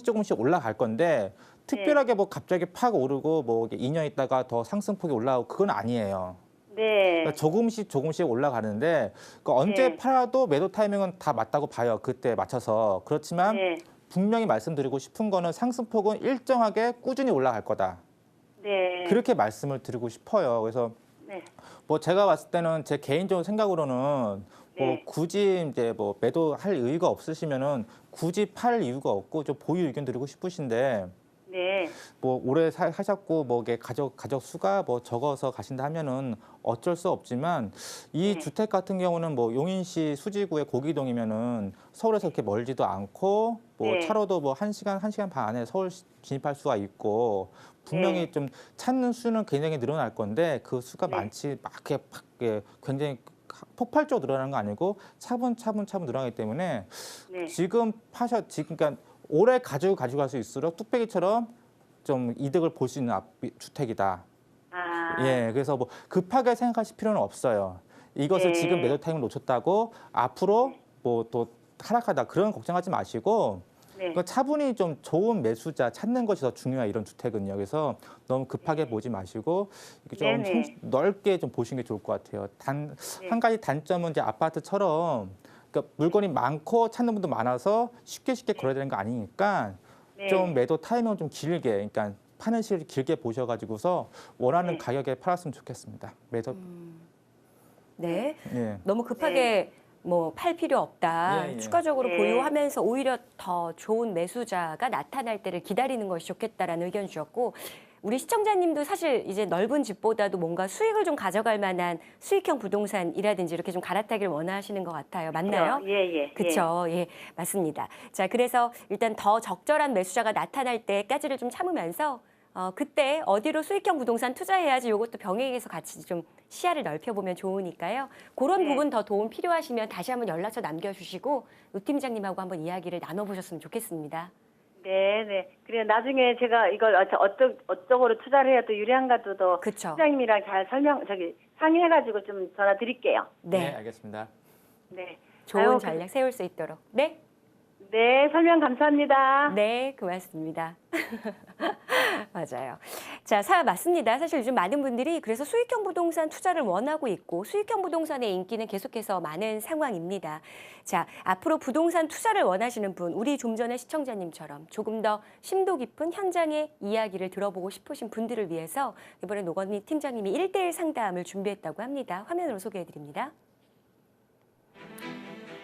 조금씩 올라갈 건데 특별하게 뭐 갑자기 팍 오르고 뭐 2년 있다가 더 상승폭이 올라오고 그건 아니에요. 네. 그러니까 조금씩 올라가는데 그러니까 언제 네. 팔아도 매도 타이밍은 다 맞다고 봐요. 그때 맞춰서. 그렇지만 네. 분명히 말씀드리고 싶은 거는 상승폭은 일정하게 꾸준히 올라갈 거다. 네. 그렇게 말씀을 드리고 싶어요. 그래서 네. 뭐 제가 봤을 때는 제 개인적인 생각으로는 뭐 네. 굳이 이제 뭐 매도할 의의가 없으시면은 굳이 팔 이유가 없고 좀 보유 의견 드리고 싶으신데 네. 뭐 오래 하셨고 뭐 이게 가족 수가 뭐 적어서 가신다 하면은 어쩔 수 없지만 이 네. 주택 같은 경우는 뭐 용인시 수지구의 고기동이면은 서울에서 그렇게 멀지도 않고 뭐 네. 차로도 뭐 1시간 반 안에 서울 진입할 수가 있고 분명히 네. 좀 찾는 수는 굉장히 늘어날 건데 그 수가 네. 많지 막 이렇게 굉장히 폭발적으로 늘어나는 거 아니고 차분차분 늘어나기 때문에 네. 지금 그러니까 오래 가지고 갈 수 있을수록 뚝배기처럼 좀 이득을 볼 수 있는 주택이다. 아. 예, 그래서 뭐 급하게 생각하실 필요는 없어요. 이것을 네. 지금 매도 타임을 놓쳤다고 앞으로 뭐 또 하락하다 그런 걱정하지 마시고 네. 차분히 좀 좋은 매수자 찾는 것이 더 중요해요. 이런 주택은요. 그래서 너무 급하게 보지 마시고 이렇게 좀 네네. 넓게 좀 보시는 게 좋을 것 같아요. 네. 한 가지 단점은 이제 아파트처럼 그러니까 물건이 많고 찾는 분도 많아서 쉽게 걸어야 되는 거 아니니까 네. 좀 매도 타이밍을 좀 길게, 그러니까 파는 시를 길게 보셔가지고서 원하는 네. 가격에 팔았으면 좋겠습니다. 매도. 네. 예. 너무 급하게 뭐 팔 필요 없다. 예, 예. 추가적으로 네. 보유하면서 오히려 더 좋은 매수자가 나타날 때를 기다리는 것이 좋겠다라는 의견 주셨고 우리 시청자님도 사실 이제 넓은 집보다도 뭔가 수익을 좀 가져갈 만한 수익형 부동산이라든지 이렇게 좀 갈아타기를 원하시는 것 같아요. 맞나요? 예. 그렇죠. 예, 맞습니다. 자, 그래서 일단 더 적절한 매수자가 나타날 때까지를 좀 참으면서 그때 어디로 수익형 부동산 투자해야지 이것도 병행해서 같이 좀 시야를 넓혀보면 좋으니까요. 그런 네. 부분 더 도움 필요하시면 다시 한번 연락처 남겨주시고 우 팀장님하고 한번 이야기를 나눠보셨으면 좋겠습니다. 네. 그래 나중에 제가 이걸 어쩌고로 투자를 해야 또 유리한가도 더 그쵸. 팀장님이랑 잘 상의해가지고 좀 전화 드릴게요. 네, 알겠습니다. 네. 좋은 아유, 전략 세울 수 있도록. 네, 네, 설명 감사합니다. 네, 고맙습니다. 맞아요. 자, 맞습니다. 사실 요즘 많은 분들이 그래서 수익형 부동산 투자를 원하고 있고 수익형 부동산의 인기는 계속해서 많은 상황입니다. 자, 앞으로 부동산 투자를 원하시는 분, 우리 좀 전에 시청자님처럼 조금 더 심도 깊은 현장의 이야기를 들어보고 싶으신 분들을 위해서 이번에 노건희 팀장님이 1대1 상담을 준비했다고 합니다. 화면으로 소개해드립니다.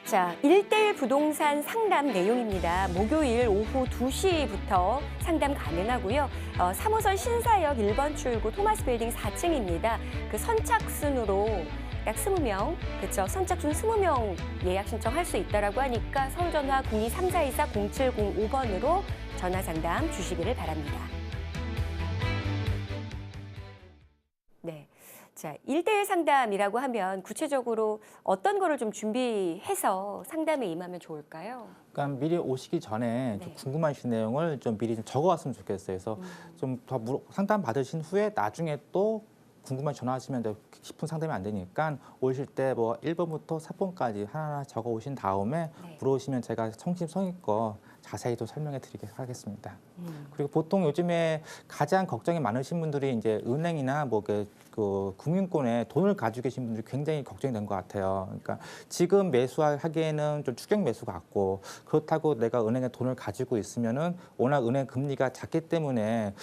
자, 1대1 부동산 상담 내용입니다. 목요일 오후 2시부터 상담 가능하고요. 3호선 신사역 1번 출구 토마스 빌딩 4층입니다. 그 선착순으로 약 20명, 그렇죠. 선착순 20명 예약 신청할 수 있다라고 하니까 서울전화 023424-0705번으로 전화 상담 주시기를 바랍니다. 네. 자, 1대1 상담이라고 하면 구체적으로 어떤 거를 좀 준비해서 상담에 임하면 좋을까요? 그러니까 미리 오시기 전에 좀 네. 궁금하신 내용을 좀 미리 좀 적어왔으면 좋겠어요. 그래서 좀 더 상담 받으신 후에 나중에 또 궁금한 전화하시면 돼. 깊은 상담이 안 되니까 오실 때 뭐 1번부터 4번까지 하나하나 적어 오신 다음에 네. 물어오시면 제가 성심성의껏 자세히 또 설명해 드리도록 하겠습니다. 그리고 보통 요즘에 가장 걱정이 많으신 분들이 이제 은행이나 뭐 그 금융권에 돈을 가지고 계신 분들이 굉장히 걱정이 된 것 같아요. 그러니까 지금 매수하기에는 좀 추격 매수 같고 그렇다고 내가 은행에 돈을 가지고 있으면은 워낙 은행 금리가 작기 때문에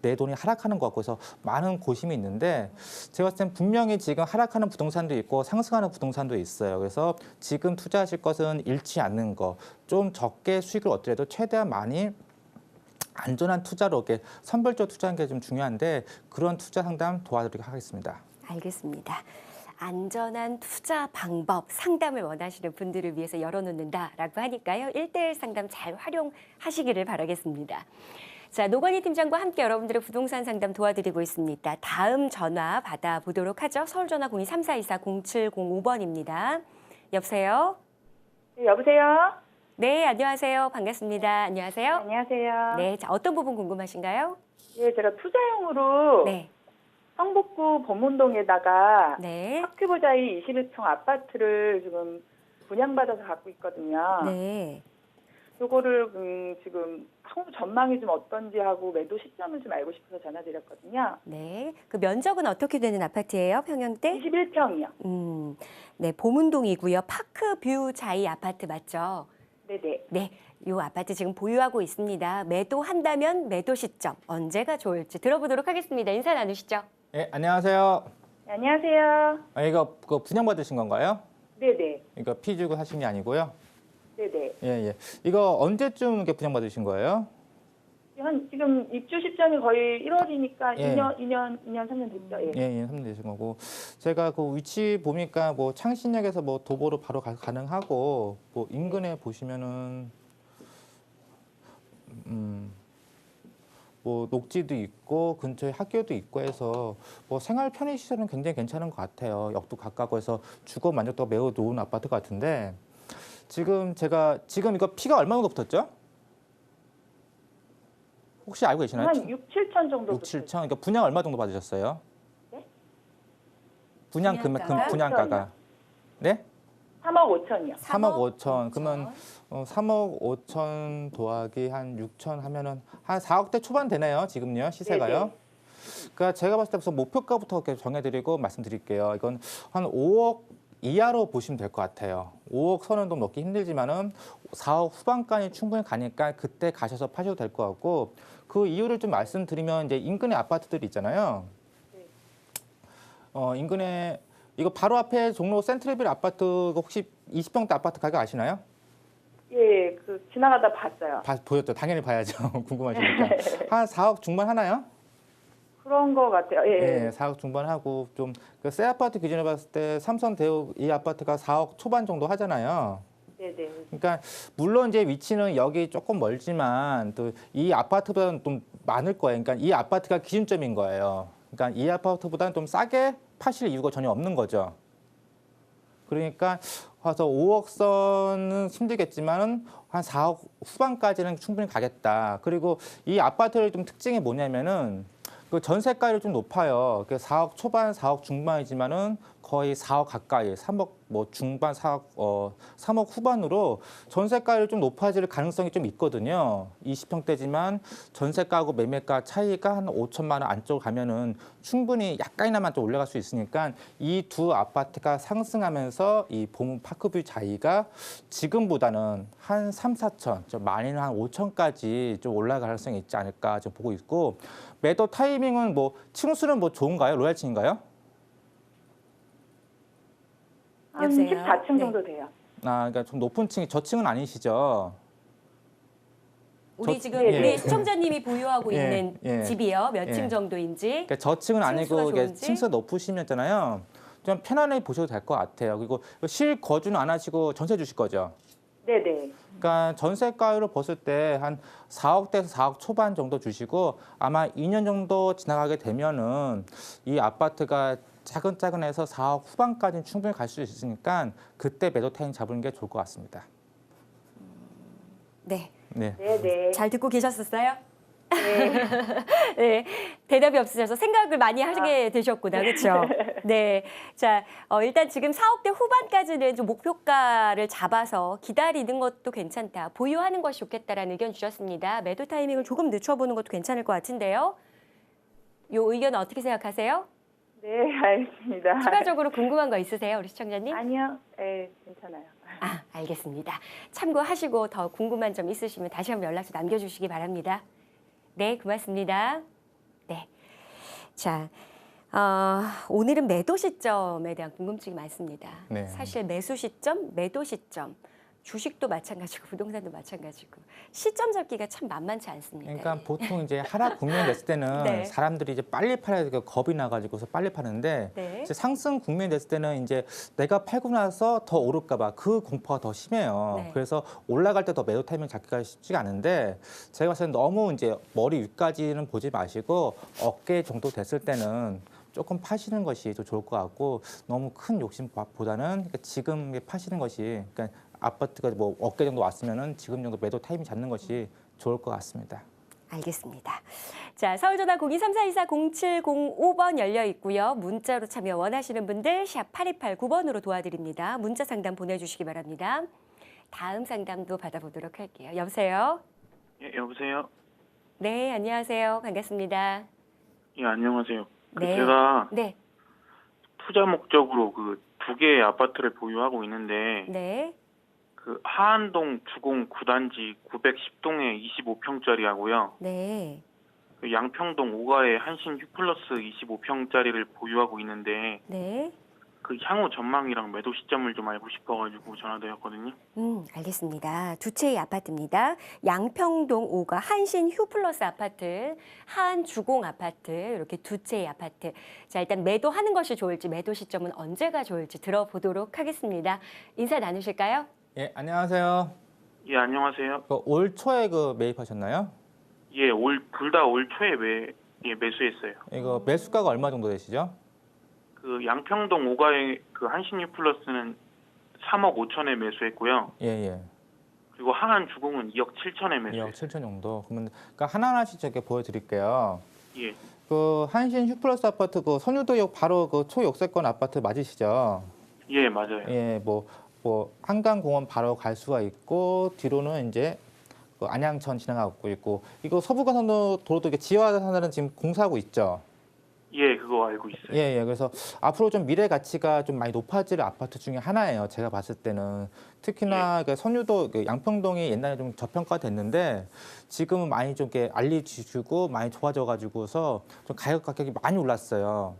내 돈이 하락하는 것 같고 해서 많은 고심이 있는데 제가 봤을 땐 분명히 지금 하락하는 부동산도 있고 상승하는 부동산도 있어요. 그래서 지금 투자하실 것은 잃지 않는 거, 좀 적게 수익을 얻더라도 최대한 많이 안전한 투자로 이렇게 선별적 투자하는 게 좀 중요한데 그런 투자 상담 도와드리도록 하겠습니다. 알겠습니다. 안전한 투자 방법 상담을 원하시는 분들을 위해서 열어놓는다라고 하니까요. 1:1 상담 잘 활용하시기를 바라겠습니다. 자, 노건희 팀장과 함께 여러분들의 부동산 상담 도와드리고 있습니다. 다음 전화 받아보도록 하죠. 서울 전화 02-3424-0705번입니다. 여보세요? 네, 여보세요? 네, 안녕하세요. 반갑습니다. 안녕하세요. 안녕하세요. 네, 자, 어떤 부분 궁금하신가요? 예, 제가 투자용으로 네, 성북구 범문동에다가 네, 파크보자이 21평 아파트를 지금 분양받아서 갖고 있거든요. 네. 요거를 지금 향후 전망이 좀 어떤지 하고 매도 시점을 좀 알고 싶어서 전화드렸거든요. 네, 그 면적은 어떻게 되는 아파트예요? 평형대? 21평이요. 네, 보문동이고요. 파크뷰 자이 아파트 맞죠? 네네. 네, 이 아파트 지금 보유하고 있습니다. 매도한다면 매도 시점 언제가 좋을지 들어보도록 하겠습니다. 인사 나누시죠. 예, 안녕하세요. 네, 안녕하세요. 이거 그거 분양받으신 건가요? 네네. 이거 피 주고 하신 게 아니고요. 네네. 예, 예. 이거 언제쯤 이렇게 분양받으신 거예요? 지금 입주 시점이 거의 1월이니까 예. 2년, 3년 됐죠. 예. 예, 예, 3년 되신 거고. 제가 그 위치 보니까 뭐 창신역에서 뭐 도보로 바로 가능하고 뭐 인근에 보시면은 뭐 녹지도 있고 근처에 학교도 있고 해서 뭐 생활 편의 시설은 굉장히 괜찮은 것 같아요. 역도 가깝고 해서 주거 만족도가 매우 좋은 아파트 같은데 지금 이거 피가 얼마 정도 붙었죠? 혹시 알고 계시나요? 한 6, 7천 정도. 6, 7천. 그러니까 분양 얼마 정도 받으셨어요? 네? 분양 금액, 분양가가. 네? 3억 5천이요. 3억 5천. 그러면 3억 5천 더하기 한 6천 하면은 한 4억대 초반 되네요. 지금요. 시세가요. 네네. 그러니까 제가 봤을 때부터 목표가부터 이렇게 정해드리고 말씀드릴게요. 이건 한 5억 이하로 보시면 될 것 같아요. 5억 선은 좀 넣기 힘들지만은 4억 후반까지 충분히 가니까 그때 가셔서 파셔도 될 것 같고 그 이유를 좀 말씀드리면 이제 인근에 아파트들이 있잖아요. 인근에 이거 바로 앞에 종로 센트럴빌 아파트 혹시 20평대 아파트 가격 아시나요? 예, 지나가다 봤어요. 보였죠. 당연히 봐야죠. 궁금하시니까. 한 4억 중반 하나요? 그런 거 같아요. 예. 네, 4억 중반하고 좀 그 새 아파트 기준으로 봤을 때 삼성 대우 이 아파트가 4억 초반 정도 하잖아요. 네네. 그러니까 물론 이제 위치는 여기 조금 멀지만 또 이 아파트보다는 좀 많을 거예요. 그러니까 이 아파트가 기준점인 거예요. 그러니까 이 아파트보다는 좀 싸게 파실 이유가 전혀 없는 거죠. 그러니까 와서 5억 선은 힘들겠지만은 한 4억 후반까지는 충분히 가겠다. 그리고 이 아파트의 좀 특징이 뭐냐면은 그 전세가율이 좀 높아요. 4억 초반, 4억 중반이지만은 거의 4억 가까이, 3억 뭐 중반, 3억 후반으로 전세가율이 좀 높아질 가능성이 좀 있거든요. 20평대지만 전세가하고 매매가 차이가 한 5천만 원 안쪽 가면은 충분히 약간이나마 좀 올라갈 수 있으니까 이 두 아파트가 상승하면서 이 보문 파크뷰 자이가 지금보다는 한 3, 4천, 좀 많이는 한 5천까지 좀 올라갈 가능성이 있지 않을까 좀 보고 있고 매도 타이밍은 뭐 층수는 뭐 좋은가요? 로얄층인가요? 한 여보세요? 14층 네. 정도 돼요. 그러니까 좀 높은 층이 저층은 아니시죠? 우리 저- 지금 예. 우리 시청자님이 보유하고 예, 있는 예. 집이요. 몇 층 예. 정도인지. 그러니까 저층은 아니고 층수가 이게 좋은지? 층수가 높으시면잖아요. 좀 편안하게 보셔도 될 것 같아요. 그리고 실거주는 안 하시고 전세 주실 거죠? 네네. 그러니까 전세가율을 봤을 때 한 4억대에서 4억 초반 정도 주시고 아마 2년 정도 지나가게 되면은 이 아파트가 차근차근해서 4억 후반까지는 충분히 갈 수 있으니까 그때 매도 타임 잡는 게 좋을 것 같습니다. 네, 네. 네네. 잘 듣고 계셨었어요? 네. 네, 대답이 없으셔서 생각을 많이 하게 되셨구나, 그렇죠? 네, 자, 일단 지금 4억대 후반까지는 좀 목표가를 잡아서 기다리는 것도 괜찮다, 보유하는 것이 좋겠다라는 의견 주셨습니다. 매도 타이밍을 조금 늦춰보는 것도 괜찮을 것 같은데요. 이 의견 어떻게 생각하세요? 네, 알겠습니다. 추가적으로 궁금한 거 있으세요, 우리 시청자님? 아니요, 네, 괜찮아요. 아, 알겠습니다. 참고하시고 더 궁금한 점 있으시면 다시 한번 연락처 남겨주시기 바랍니다. 네, 고맙습니다. 네. 자, 오늘은 매도 시점에 대한 궁금증이 많습니다. 네. 사실 매수 시점, 매도 시점, 주식도 마찬가지고 부동산도 마찬가지고 시점 잡기가 참 만만치 않습니다. 그러니까 보통 이제 하락 국면이 됐을 때는 네. 사람들이 이제 빨리 팔아야 되고 겁이 나가지고서 빨리 파는데 네. 이제 상승 국면이 됐을 때는 이제 내가 팔고 나서 더 오를까봐 그 공포가 더 심해요. 네. 그래서 올라갈 때 더 매도 타이밍 잡기가 쉽지가 않은데 제가 봤을 때 너무 이제 머리 위까지는 보지 마시고 어깨 정도 됐을 때는 조금 파시는 것이 더 좋을 것 같고 너무 큰 욕심보다는 지금 파시는 것이 그러니까 아파트가 뭐 어깨 정도 왔으면은 지금 정도 매도 타이밍 잡는 것이 좋을 것 같습니다. 알겠습니다. 자, 서울전화 0234-0705번 열려 있고요. 문자로 참여 원하시는 분들 샵 8289번으로 도와드립니다. 문자 상담 보내주시기 바랍니다. 다음 상담도 받아보도록 할게요. 여보세요? 예, 여보세요? 네, 안녕하세요. 반갑습니다. 예, 안녕하세요. 네. 제가 네, 투자 목적으로 그 두 개의 아파트를 보유하고 있는데 네, 그 하안동 주공 9단지 910동에 25평짜리하고요. 네. 그 양평동 5가에 한신 휴플러스 25평짜리를 보유하고 있는데 네. 그 향후 전망이랑 매도 시점을 좀 알고 싶어가지고 전화드렸거든요. 알겠습니다. 두 채의 아파트입니다. 양평동 5가 한신 휴플러스 아파트, 하안 주공 아파트, 이렇게 두 채의 아파트. 자, 일단 매도하는 것이 좋을지, 매도 시점은 언제가 좋을지 들어보도록 하겠습니다. 인사 나누실까요? 예, 안녕하세요. 예, 안녕하세요. 올 초에 매입하셨나요? 예, 둘 다 올 초에 매수했어요. 이거 매수가가 얼마 정도 되시죠? 그 양평동 5가의 그 한신 휴플러스는 3억 5천에 매수했고요. 예, 예. 그리고 하안 주공은 2억 7천에 2억 매수했어요. 7천 정도. 그러면 그러니까 하나하나씩 저렇게 보여드릴게요. 예, 그 한신 휴플러스 아파트 그 선유도역 바로 그 초역세권 아파트 맞으시죠? 예, 맞아요. 예, 뭐 한강공원 바로 갈 수가 있고 뒤로는 이제 그 안양천 지나가고 있고 이거 서부간선도 도로도 이게 지하화하는 지금 공사하고 있죠. 예, 그거 알고 있어요. 예, 예. 그래서 앞으로 좀 미래 가치가 좀 많이 높아질 아파트 중에 하나예요. 제가 봤을 때는 특히나 그 선유도 그 양평동이 옛날에 좀 저평가됐는데 지금은 많이 좀 이렇게 알려주고 많이 좋아져가지고서 좀 가격이 많이 올랐어요.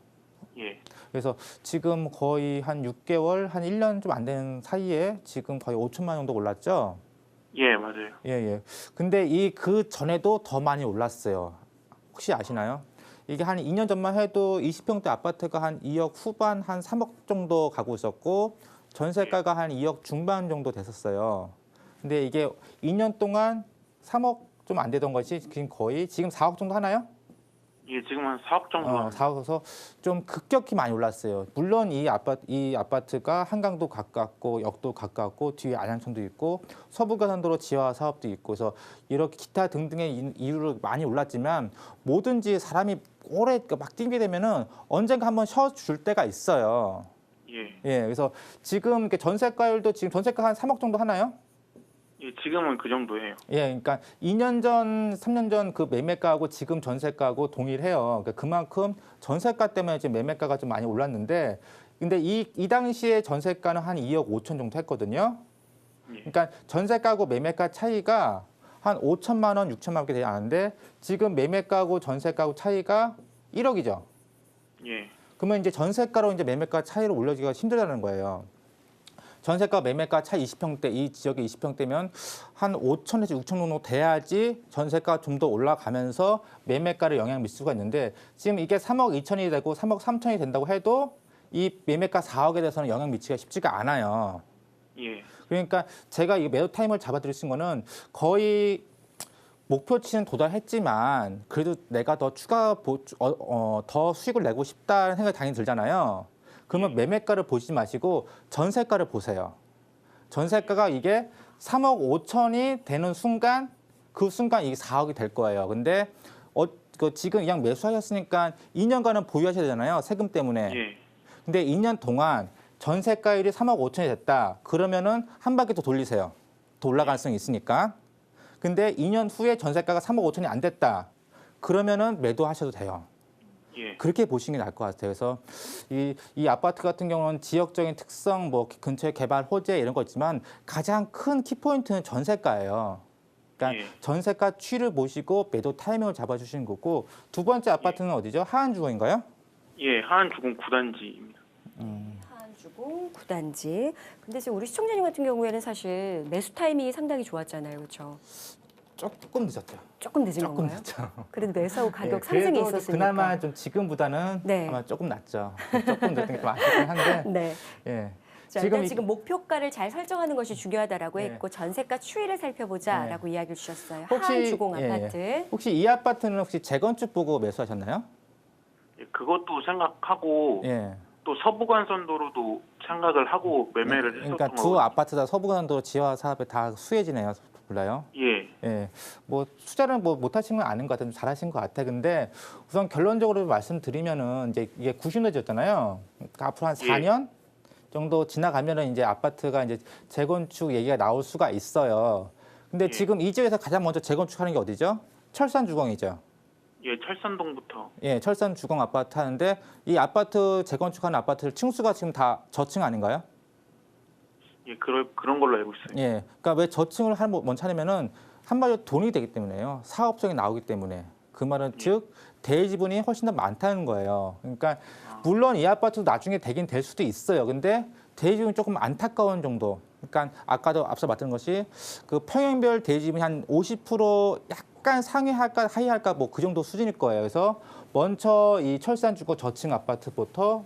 예, 그래서 지금 거의 한 6개월, 한 1년 좀 안 되는 사이에 지금 거의 5천만 정도 올랐죠. 예, 맞아요. 예, 예. 근데 그 전에도 더 많이 올랐어요. 혹시 아시나요? 이게 한 2년 전만 해도 20평대 아파트가 한 2억 후반, 한 3억 정도 가고 있었고 전세가가 한 2억 중반 정도 됐었어요. 근데 이게 2년 동안 3억 좀 안 되던 것이 지금 거의 지금 4억 정도 하나요? 예, 지금 한 4억 정도. 4억에서 좀 급격히 많이 올랐어요. 물론 이 아파트가 한강도 가깝고 역도 가깝고 뒤에 안양천도 있고 서부가산도로 지하 사업도 있고 그래서 이렇게 기타 등등의 이유로 많이 올랐지만 뭐든지 사람이 오래 막 뛰게 되면은 언젠가 한번 쉬어줄 때가 있어요. 예, 예, 그래서 지금 이렇게 전세가율도 지금 전세가 한 3억 정도 하나요? 예, 지금은 그 정도예요. 예, 그러니까 2년 전, 3년 전 그 매매가하고 지금 전세가하고 동일해요. 그러니까 그만큼 전세가 때문에 지금 매매가가 좀 많이 올랐는데, 근데 이 당시에 전세가는 한 2억 5천 정도 했거든요. 예, 그러니까 전세가하고 매매가 차이가 한 5천만 원, 6천만 원밖에 되지 않는데 지금 매매가하고 전세가하고 차이가 1억이죠. 예, 그러면 이제 전세가로 이제 매매가 차이를 올려주기가 힘들다는 거예요. 전세가 매매가 차 20평대 이 지역에 20평대면 한 5천에서 6천 정도 돼야지 전세가 좀 더 올라가면서 매매가를 영향을 미칠 수가 있는데 지금 이게 3억 2천이 되고 3억 3천이 된다고 해도 이 매매가 4억에 대해서는 영향 미치기가 쉽지가 않아요. 예, 그러니까 제가 이 매도 타임을 잡아드릴 수 있는 거는 거의 목표치는 도달했지만 그래도 내가 더 더 수익을 내고 싶다는 생각이 당연히 들잖아요. 그러면 매매가를 보지 마시고 전세가를 보세요. 전세가가 이게 3억 5천이 되는 순간 그 순간 이게 4억이 될 거예요. 근데 지금 이왕 매수하셨으니까 2년간은 보유하셔야 되잖아요. 세금 때문에. 예. 근데 2년 동안 전세가율이 3억 5천이 됐다. 그러면은 한 바퀴 더 돌리세요. 더 올라갈 가능성이 있으니까. 근데 2년 후에 전세가가 3억 5천이 안 됐다. 그러면은 매도하셔도 돼요. 예. 그렇게 보시는 게 나을 것 같아요. 그래서 이 아파트 같은 경우는 지역적인 특성, 뭐 근처에 개발 호재 이런 거 있지만 가장 큰 키포인트는 전세가예요. 그러니까 예. 전세가 추이를 보시고 매도 타이밍을 잡아주시는 거고 두 번째 아파트는 어디죠? 하안주공인가요? 예, 하안주공 9단지입니다. 하안주공 9단지. 근데 지금 우리 시청자님 같은 경우에는 사실 매수 타이밍이 상당히 좋았잖아요. 그렇죠? 조금 늦었죠. 조금 늦은 조금 건가요? 늦죠. 그래도 매수하고 가격 예, 상승이 그래도 있었으니까. 그나마 좀 지금보다는 네. 아마 조금 낫죠. 조금 늦은 게 좀 아쉽긴 한데. 네. 예. 자, 일단 지금 목표가를 잘 설정하는 것이 중요하다라고 네. 했고 전세가 추이를 살펴보자라고 이야기를 주셨어요. 혹시- 하안주공 예, 아파트. 혹시 이 아파트는 혹시 재건축 보고 매수하셨나요? 예, 그것도 생각하고 예. 또 서부간선도로도 생각을 하고 매매를 했었던 그러니까 두 거거든요. 아파트 다 서부간도 지하 사업에 다 수혜지네요. 몰라요? 예. 예. 뭐 투자를 뭐 못하신 건 아닌 것 같아요. 잘하신 것 같아. 근데 우선 결론적으로 말씀드리면은 이제 이게 90년대였잖아요. 그러니까 앞으로 한 예. 4년 정도 지나가면은 이제 아파트가 이제 재건축 얘기가 나올 수가 있어요. 근데 예. 지금 이 지역에서 가장 먼저 재건축하는 게 어디죠? 철산주공이죠. 예, 철산동부터. 예, 철산주공 아파트 하는데 이 아파트 재건축하는 아파트들 층수가 지금 다 저층 아닌가요? 예, 그런 걸로 알고 있어요. 예, 그러니까 왜 저층을 먼저 하냐면은 한마디로 돈이 되기 때문에요. 사업성이 나오기 때문에. 그 말은 즉 대지분이 훨씬 더 많다는 거예요. 그러니까 물론 이 아파트도 나중에 되긴 될 수도 있어요. 근데 대지분이 조금 안타까운 정도. 그러니까 아까도 앞서 말했던 것이 그 평형별 대지분이 한 50% 약간 상회할까 하회할까 뭐 그 정도 수준일 거예요. 그래서 먼저 이 철산주거 저층 아파트부터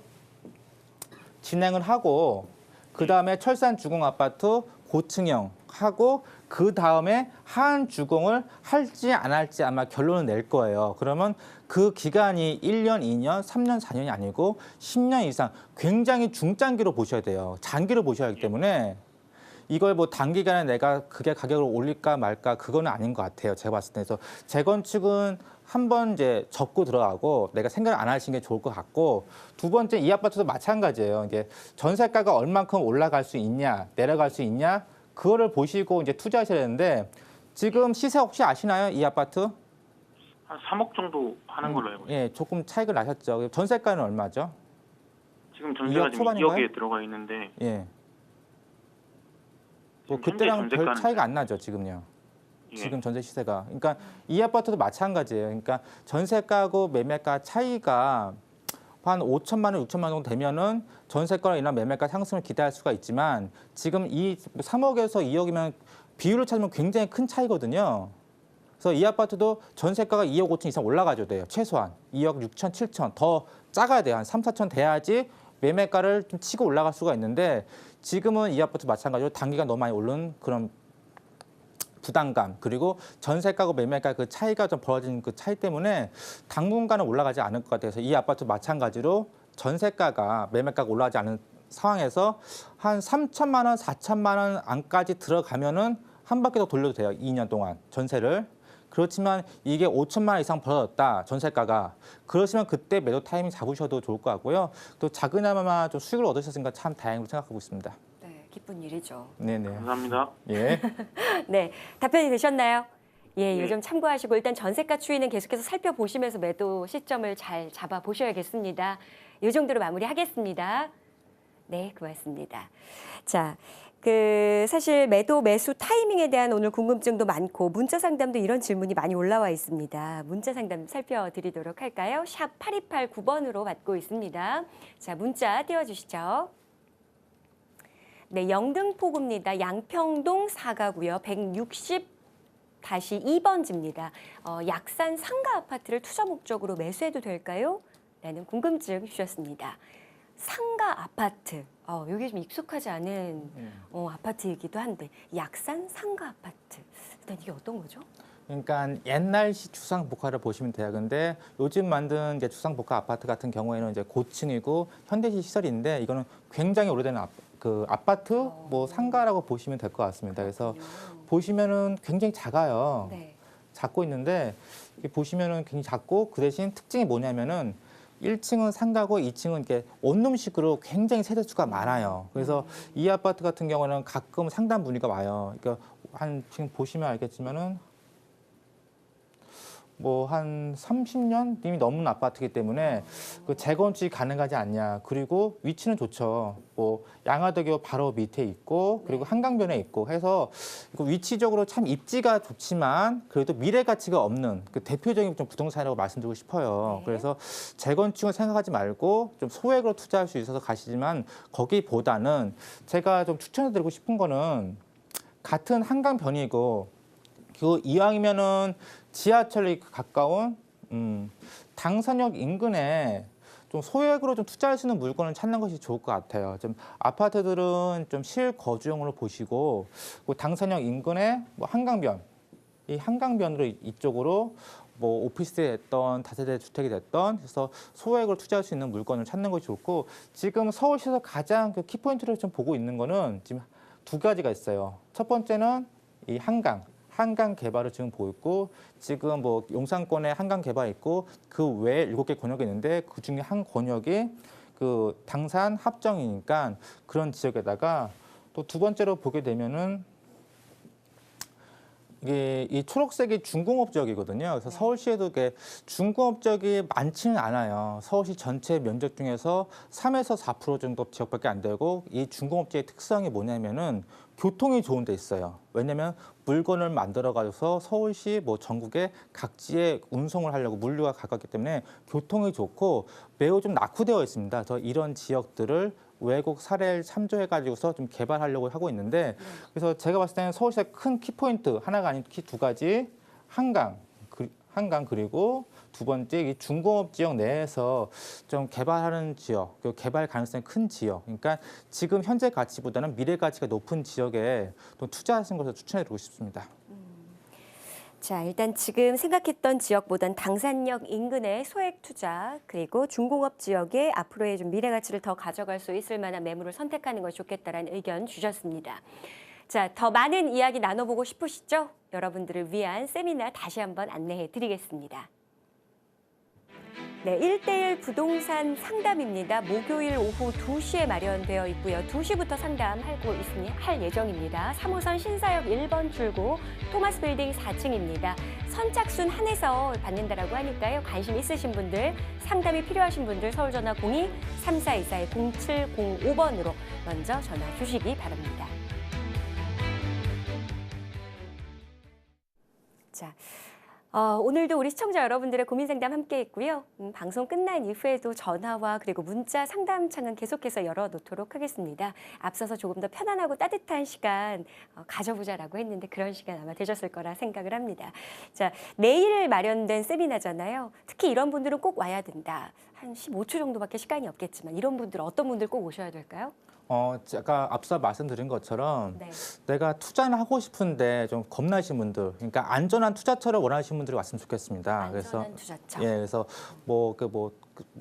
진행을 하고 그 다음에 철산주공 아파트 고층형 하고 그 다음에 하안주공을 할지 안 할지 아마 결론을 낼 거예요. 그러면 그 기간이 1년, 2년, 3년, 4년이 아니고 10년 이상 굉장히 중장기로 보셔야 돼요. 장기로 보셔야 하기 때문에 이걸 뭐 단기간에 내가 그게 가격을 올릴까 말까 그거는 아닌 것 같아요. 제가 봤을 때. 그래서 재건축은 한번 이제 접고 들어가고 내가 생각을 안 하시는 게 좋을 것 같고 두 번째 이 아파트도 마찬가지예요. 이게 전세가가 얼만큼 올라갈 수 있냐 내려갈 수 있냐 그거를 보시고 이제 투자하셔야 되는데 지금 시세 혹시 아시나요? 이 아파트? 한 3억 정도 하는 걸로 알고 있어요. 예, 조금 차익을 나셨죠. 전세가는 얼마죠? 지금 전세가 2억 지금 초반인가요? 2억에 들어가 있는데 예. 뭐 지금 현재 그때랑 별 전세가는 차이가 안 나죠, 지금요. 예. 지금 전세 시세가. 그러니까 이 아파트도 마찬가지예요. 그러니까 전세가하고 매매가 차이가 한 5천만 원, 6천만 원 정도 되면은 전세가로 인한 매매가 상승을 기대할 수가 있지만 지금 이 3억에서 2억이면 비율을 찾으면 굉장히 큰 차이거든요. 그래서 이 아파트도 전세가가 2억 5천 이상 올라가줘야 돼요. 최소한 2억 6천, 7천 더 작아야 돼요. 한 3, 4천 돼야지 매매가를 좀 치고 올라갈 수가 있는데 지금은 이 아파트 마찬가지로 단기가 너무 많이 오른 그런 부담감 그리고 전세가고 매매가 그 차이가 좀 벌어진 그 차이 때문에 당분간은 올라가지 않을 것 같아서 이 아파트 마찬가지로 전세가가 매매가가 올라가지 않은 상황에서 한 3천만 원, 4천만 원 안까지 들어가면은 한 바퀴 더 돌려도 돼요. 2년 동안 전세를. 그렇지만 이게 5천만 원 이상 벌어졌다 전세가가 그러시면 그때 매도 타이밍 잡으셔도 좋을 것 같고요. 또 작으나마 좀 수익을 얻으셨으니까 참 다행으로 생각하고 있습니다. 네, 기쁜 일이죠. 네네. 감사합니다. 예. 네, 답변이 되셨나요? 예, 네. 요즘 참고하시고 일단 전세가 추이는 계속해서 살펴보시면서 매도 시점을 잘 잡아 보셔야겠습니다. 이 정도로 마무리하겠습니다. 네, 고맙습니다. 자, 사실 매수 타이밍에 대한 오늘 궁금증도 많고 문자 상담도 이런 질문이 많이 올라와 있습니다. 문자 상담 살펴드리도록 할까요? 샵 8289번으로 받고 있습니다. 자, 문자 띄워주시죠. 네, 영등포구입니다. 양평동 4가구요. 160-2번지입니다. 약산 상가 아파트를 투자 목적으로 매수해도 될까요? 라는 궁금증 주셨습니다. 상가 아파트, 여기 좀 익숙하지 않은 아파트이기도 한데 약산 상가 아파트, 일단 이게 어떤 거죠? 그러니까 옛날식 주상복합을 보시면 돼요. 근데 요즘 만든 이제 주상복합 아파트 같은 경우에는 이제 고층이고 현대식 시설인데 이거는 굉장히 오래된 아파트 뭐 상가라고 보시면 될 것 같습니다. 그래서 보시면은 굉장히 작아요. 네. 작고 있는데 이게 보시면은 굉장히 작고 그 대신 특징이 뭐냐면은 1층은 상가고 2층은 이렇게 원룸식으로 굉장히 세대수가 많아요. 그래서 이 아파트 같은 경우는 가끔 상담 문의가 와요. 그러니까 지금 보시면 알겠지만은 뭐 한 30년 이미 넘은 아파트이기 때문에 그 재건축이 가능하지 않냐. 그리고 위치는 좋죠. 뭐 양화대교 바로 밑에 있고 그리고 한강변에 있고 해서 위치적으로 참 입지가 좋지만 그래도 미래 가치가 없는 그 대표적인 좀 부동산이라고 말씀드리고 싶어요. 네. 그래서 재건축을 생각하지 말고 좀 소액으로 투자할 수 있어서 가시지만 거기보다는 제가 좀 추천해드리고 싶은 거는 같은 한강변이고 그 이왕이면은 지하철이 가까운 당산역 인근에 좀 소액으로 좀 투자할 수 있는 물건을 찾는 것이 좋을 것 같아요. 좀 아파트들은 좀 실거주용으로 보시고 그 당산역 인근에 뭐 한강변, 이 한강변으로 이쪽으로 뭐 오피스에 됐던 다세대 주택이 됐던 그래서 소액으로 투자할 수 있는 물건을 찾는 것이 좋고 지금 서울시에서 가장 그 키포인트를 좀 보고 있는 거는 지금 두 가지가 있어요. 첫 번째는 이 한강 개발을 지금 보고 있고 지금 뭐 용산권에 한강 개발 있고 그 외에 7개 권역이 있는데 그 중에 한 권역이 그 당산 합정이니까 그런 지역에다가 또 두 번째로 보게 되면은 이게 이 초록색이 중공업 지역이거든요. 그래서 서울시에도 이게 중공업 지역이 많지는 않아요. 서울시 전체 면적 중에서 3에서 4% 정도 지역밖에 안 되고 이 중공업 지역의 특성이 뭐냐면은 교통이 좋은 데 있어요. 왜냐하면 물건을 만들어가지고서 서울시 뭐 전국의 각지에 운송을 하려고 물류가 가깝기 때문에 교통이 좋고 매우 좀 낙후되어 있습니다. 그래서 이런 지역들을 외국 사례를 참조해가지고서 좀 개발하려고 하고 있는데 그래서 제가 봤을 때는 서울시의 큰 키포인트 하나가 아닌 키 두 가지 한강 그리고 두 번째 이 중공업 지역 내에서 좀 개발하는 지역, 그 개발 가능성이 큰 지역. 그러니까 지금 현재 가치보다는 미래 가치가 높은 지역에 또 투자하시는 것을 추천해드리고 싶습니다. 자, 일단 지금 생각했던 지역보단 당산역 인근의 소액 투자 그리고 중공업 지역에 앞으로의 좀 미래 가치를 더 가져갈 수 있을 만한 매물을 선택하는 것이 좋겠다라는 의견 주셨습니다. 자, 더 많은 이야기 나눠보고 싶으시죠? 여러분들을 위한 세미나 다시 한번 안내해 드리겠습니다. 네, 1:1 부동산 상담입니다. 목요일 오후 2시에 마련되어 있고요. 2시부터 할 예정입니다. 3호선 신사역 1번 출구 토마스 빌딩 4층입니다. 선착순 한해서 받는다라고 하니까요. 관심 있으신 분들, 상담이 필요하신 분들 서울전화 02-3424-0705번으로 먼저 전화 주시기 바랍니다. 자. 오늘도 우리 시청자 여러분들의 고민 상담 함께 했고요. 방송 끝난 이후에도 전화와 그리고 문자 상담창은 계속해서 열어놓도록 하겠습니다. 앞서서 조금 더 편안하고 따뜻한 시간 가져보자라고 했는데 그런 시간 아마 되셨을 거라 생각을 합니다. 자, 내일 마련된 세미나잖아요. 특히 이런 분들은 꼭 와야 된다. 한 15초 정도밖에 시간이 없겠지만 이런 분들 어떤 분들 꼭 오셔야 될까요? 제가 앞서 말씀드린 것처럼 네. 내가 투자를 하고 싶은데 좀 겁나신 분들, 그러니까 안전한 투자처를 원하시는 분들이 왔으면 좋겠습니다. 안전한 투자처. 그래서 뭐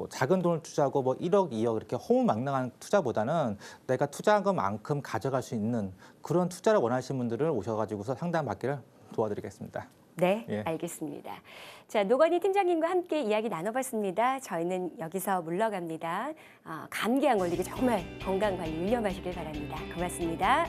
작은 돈을 투자하고 뭐 1억, 2억 이렇게 허무맹랑한 투자보다는 내가 투자한 것만큼 가져갈 수 있는 그런 투자를 원하시는 분들을 오셔가지고서 상담받기를 도와드리겠습니다. 네, 예. 알겠습니다. 자, 노건희 팀장님과 함께 이야기 나눠봤습니다. 저희는 여기서 물러갑니다. 감기 안 걸리게 정말 건강 관리 유념하시길 바랍니다. 고맙습니다.